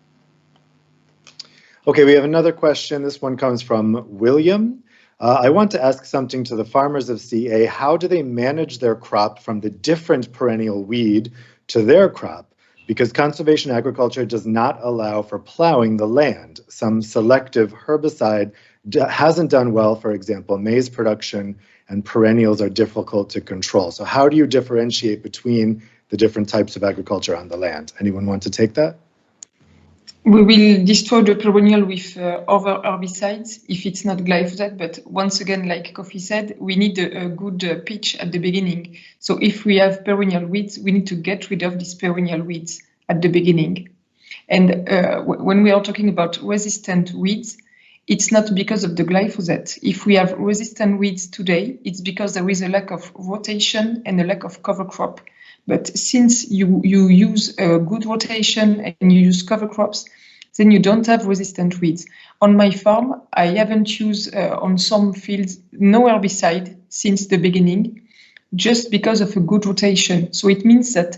Okay, we have another question. This one comes from William. I want to ask something to the farmers of CA. How do they manage their crop from the different perennial weed to their crop? Because conservation agriculture does not allow for plowing the land. Some selective herbicide hasn't done well. For example, maize production and perennials are difficult to control. So how do you differentiate between the different types of agriculture on the land? Anyone want to take that? We will destroy the perennial with other herbicides if it's not glyphosate. But once again, like Kofi said, we need a good pitch at the beginning. So if we have perennial weeds, we need to get rid of these perennial weeds at the beginning. And when we are talking about resistant weeds, it's not because of the glyphosate. If we have resistant weeds today, it's because there is a lack of rotation and a lack of cover crop. But since you use a good rotation and you use cover crops, then you don't have resistant weeds. On my farm, I haven't used on some fields no herbicide since the beginning, just because of a good rotation. So it means that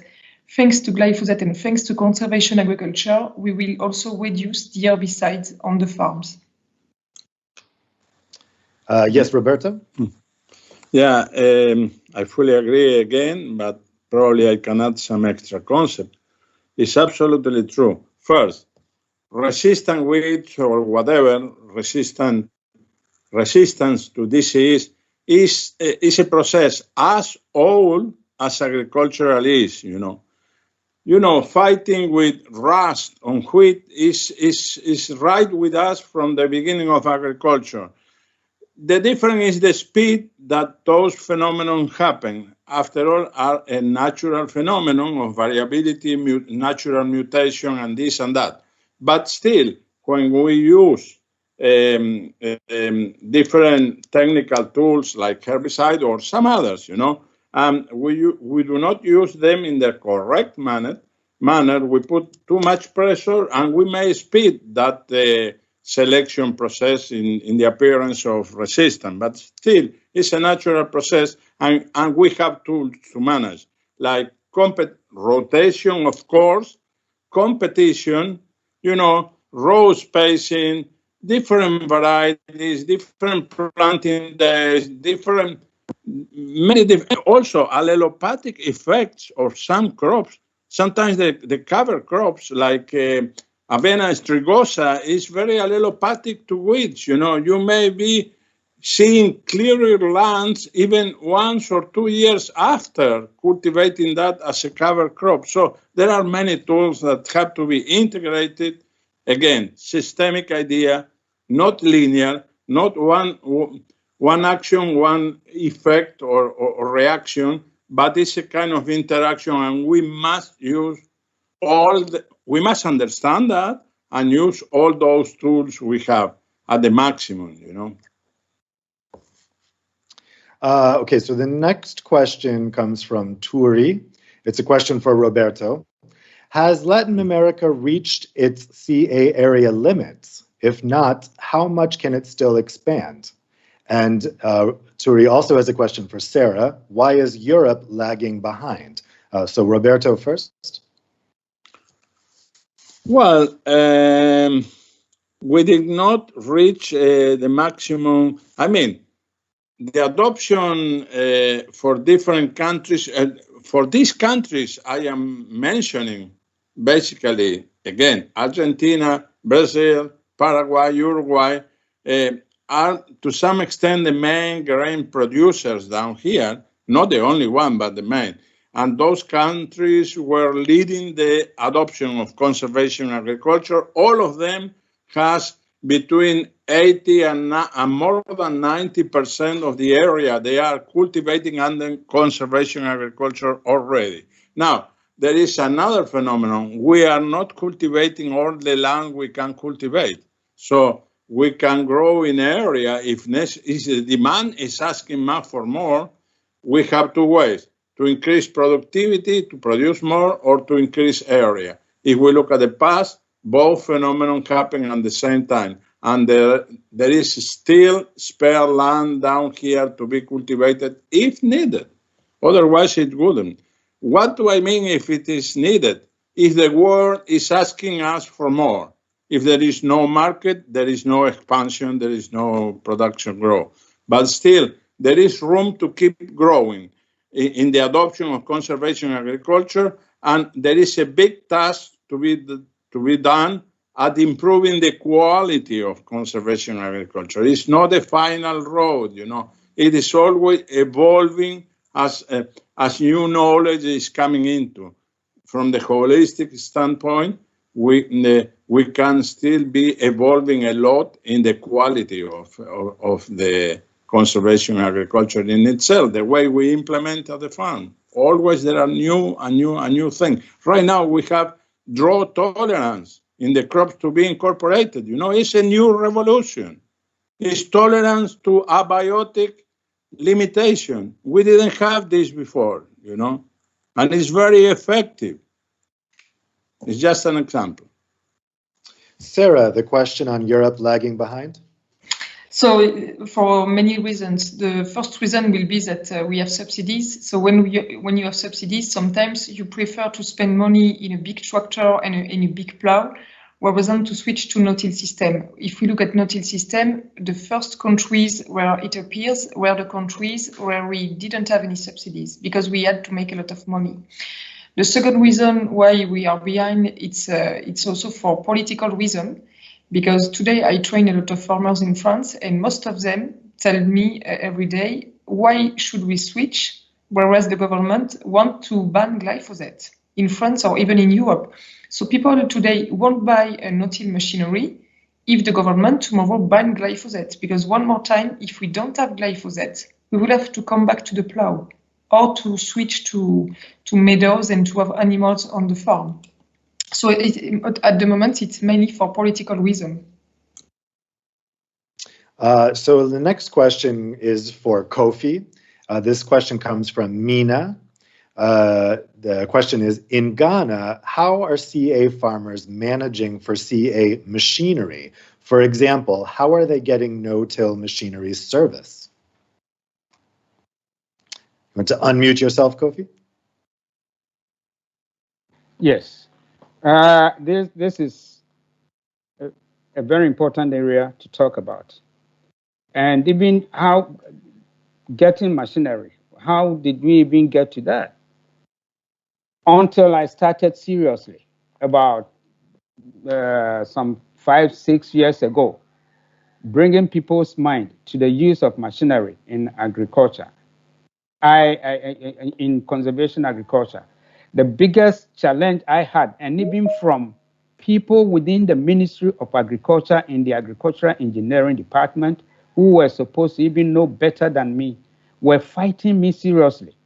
thanks to glyphosate and thanks to conservation agriculture, we will also reduce the herbicides on the farms. Yes, Roberto? Yeah, I fully agree again, but probably I can add some extra concept. It's absolutely true. First, resistant weeds or whatever, resistance to disease is a process as old as agricultural is, you know. You know, fighting with rust on wheat is right with us from the beginning of agriculture. The difference is the speed that those phenomena happen. After all, are a natural phenomenon of variability, natural mutation, and this and that. But still, when we use different technical tools like herbicide or some others, you know, we do not use them in the correct manner. We put too much pressure, and we may speed that selection process in the appearance of resistance, but still it's a natural process, and we have tools to manage, like rotation, of course, competition, you know, row spacing, different varieties, different planting days, also allelopathic effects of some crops. Sometimes the cover crops like Avena strigosa is very allelopathic to weeds. You know, you may be seeing clearer lands even 1 or 2 years after cultivating that as a cover crop. So there are many tools that have to be integrated. Again, systemic idea, not linear, not one action, one effect or reaction, but it's a kind of interaction, and we must use we must understand that and use all those tools we have at the maximum, you know. Okay, so the next question comes from Turi. It's a question for Roberto. Has Latin America reached its CA area limits? If not, how much can it still expand? And Turi also has a question for Sarah. Why is Europe lagging behind? So Roberto first. Well, we did not reach the maximum. I mean, the adoption for different countries, for these countries I am mentioning, basically, again, Argentina, Brazil, Paraguay, Uruguay, are to some extent the main grain producers down here, not the only one, but the main. And those countries were leading the adoption of conservation agriculture. All of them has between 80 and more than 90% of the area they are cultivating under conservation agriculture already. Now, there is another phenomenon. We are not cultivating all the land we can cultivate. So we can grow in area if the demand is asking much for more. We have two ways: to increase productivity, to produce more, or to increase area. If we look at the past, both phenomena happen at the same time. And there is still spare land down here to be cultivated if needed. Otherwise, it wouldn't. What do I mean if it is needed? If the world is asking us for more. If there is no market, there is no expansion, there is no production growth. But still, there is room to keep growing in the adoption of conservation agriculture, and there is a big task to be done at improving the quality of conservation agriculture. It's not a final road, you know. It is always evolving as new knowledge is coming into. From the holistic standpoint, we can still be evolving a lot in the quality of the conservation agriculture in itself, the way we implement at the farm. Always there are new things. Right now we have drought tolerance in the crops to be incorporated. You know, it's a new revolution. It's tolerance to abiotic limitation. We didn't have this before, you know, and it's very effective. It's just an example. Sarah, the question on Europe lagging behind? So for many reasons, the first reason will be that we have subsidies. So when you have subsidies, sometimes you prefer to spend money in a big tractor and in a big plow, rather than to switch to no-till system. If we look at no-till system, the first countries where it appears were the countries where we didn't have any subsidies because we had to make a lot of money. The second reason why we are behind, it's also for political reason. Because today I train a lot of farmers in France and most of them tell me every day, why should we switch? Whereas the government want to ban glyphosate in France or even in Europe. So people today won't buy a no-till machinery if the government tomorrow ban glyphosate. Because one more time, if we don't have glyphosate, we will have to come back to the plow or to switch to meadows and to have animals on the farm. So at the moment, it's mainly for political reason. So the next question is for Kofi. This question comes from Mina. The question is, in Ghana, how are CA farmers managing for CA machinery? For example, how are they getting no-till machinery service? You want to unmute yourself, Kofi? Yes. This is a very important area to talk about. And even how getting machinery, how did we even get to that? Until I started seriously about some 5-6 years ago, bringing people's mind to the use of machinery in agriculture, in conservation agriculture. The biggest challenge I had, and even from people within the Ministry of Agriculture in the Agricultural Engineering Department, who were supposed to even know better than me, were fighting me seriously.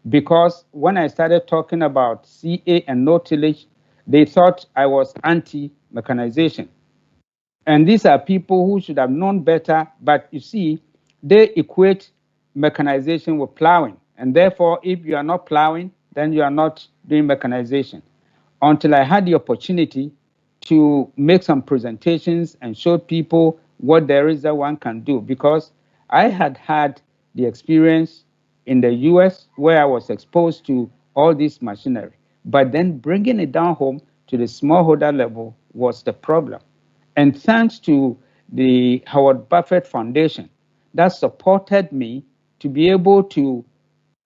Because when I started talking about CA and no-tillage, they thought I was anti-mechanization. And these are people who should have known better, but you see, they equate mechanization with plowing. And therefore, if you are not plowing, then you are not doing mechanization. until I had the opportunity to make some presentations and show people what there is that one can do, because I had had the experience in the US where I was exposed to all this machinery, but then bringing it down home to the smallholder level was the problem. And thanks to the Howard Buffett Foundation that supported me to be able to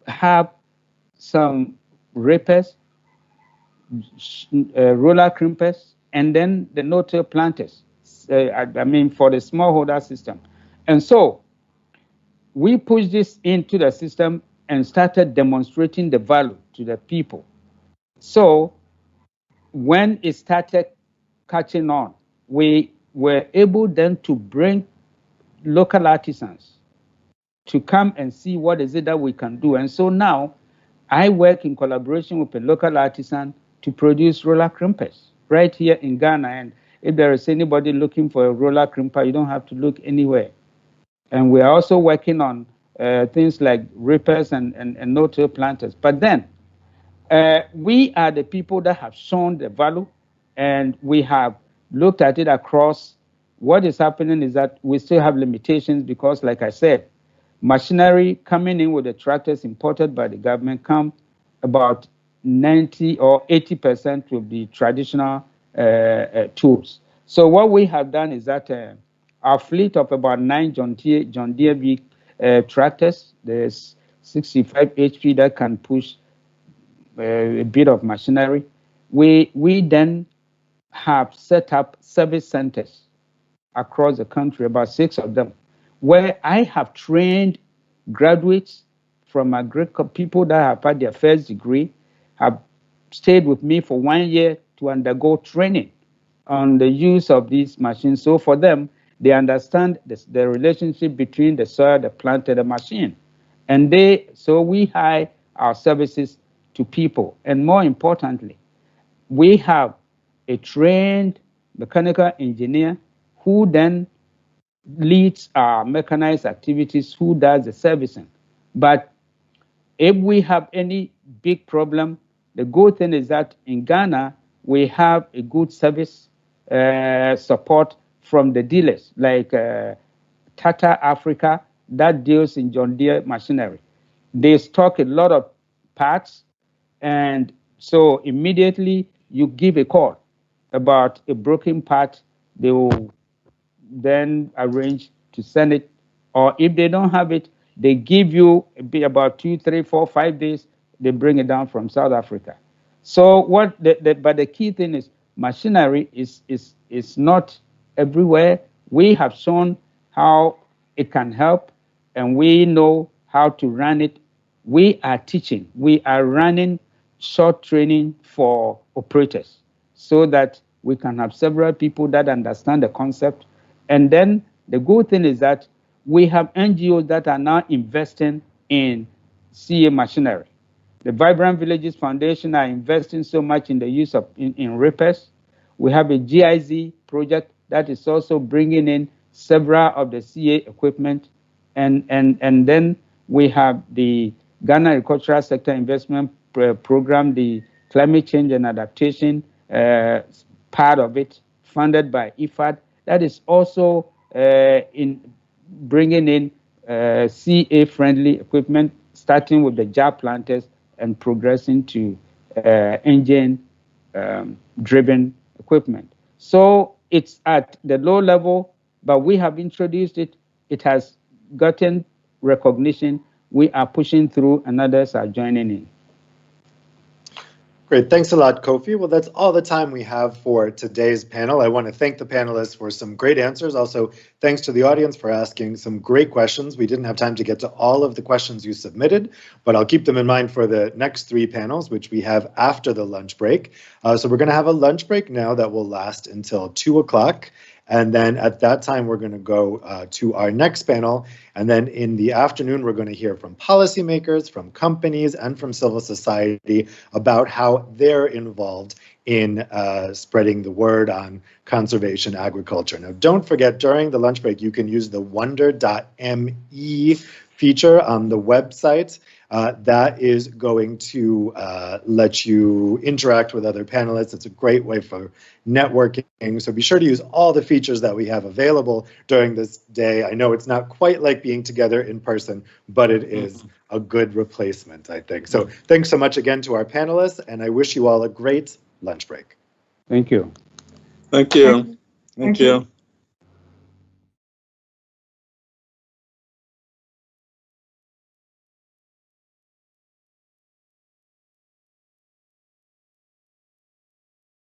have some reapers, roller crimpers, and then the no-till planters, I mean, for the smallholder system. And so we pushed this into the system and started demonstrating the value to the people. So when it started catching on, we were able then to bring local artisans to come and see what is it that we can do. And so now I work in collaboration with a local artisan to produce roller crimpers right here in Ghana. And if there is anybody looking for a roller crimper, you don't have to look anywhere. And we are also working on things like reapers and no-till planters. But then we are the people that have shown the value, and we have looked at it across. What is happening is that we still have limitations because, like I said, machinery coming in with the tractors imported by the government come about 90 or 80% with the traditional tools. So what we have done is that our fleet of about 9 John Deere tractors, there's 65 HP that can push a bit of machinery. We then have set up service centers across the country, about 6 of them, where I have trained graduates from people that have had their first degree, have stayed with me for 1 year to undergo training on the use of these machines. So for them, they understand the relationship between the soil, the plant, and the machine. And so we hire our services to people. And more importantly, we have a trained mechanical engineer who then leads our mechanized activities, who does the servicing. But if we have any big problem, the good thing is that in Ghana, we have a good service support from the dealers, like Tata Africa, that deals in John Deere machinery. They stock a lot of parts, and so immediately you give a call about a broken part, they will then arrange to send it. Or if they don't have it, they give you about 2, 3, 4, 5 days, they bring it down from South Africa. So but the key thing is machinery is not everywhere. We have shown how it can help, and we know how to run it. We are teaching. We are running short training for operators so that we can have several people that understand the concept. And then the good thing is that we have NGOs that are now investing in CA machinery. The Vibrant Villages Foundation are investing so much in the use of in reapers. We have a GIZ project that is also bringing in several of the CA equipment. And then we have the Ghana Agricultural Sector Investment Program, the Climate Change and Adaptation part of it, funded by IFAD, that is also in bringing in CA-friendly equipment, starting with the jar planters and progressing to engine-driven equipment. So it's at the low level, but we have introduced it. It has gotten recognition. We are pushing through, and others are joining in. Great, thanks a lot, Kofi. Well, that's all the time we have for today's panel. I want to thank the panelists for some great answers. Also, thanks to the audience for asking some great questions. We didn't have time to get to all of the questions you submitted, but I'll keep them in mind for the next 3 panels, which we have after the lunch break. So we're going to have a lunch break now that will last until 2 o'clock. And then at that time, we're going to go to our next panel. And then in the afternoon, we're going to hear from policymakers, from companies, and from civil society about how they're involved in spreading the word on conservation agriculture. Now, don't forget, during the lunch break, you can use the wonder.me feature on the website That is going to let you interact with other panelists. It's a great way for networking. So be sure to use all the features that we have available during this day. I know it's not quite like being together in person, but it is a good replacement, I think. So thanks so much again to our panelists, and I wish you all a great lunch break. Thank you. Thank you. Thank you.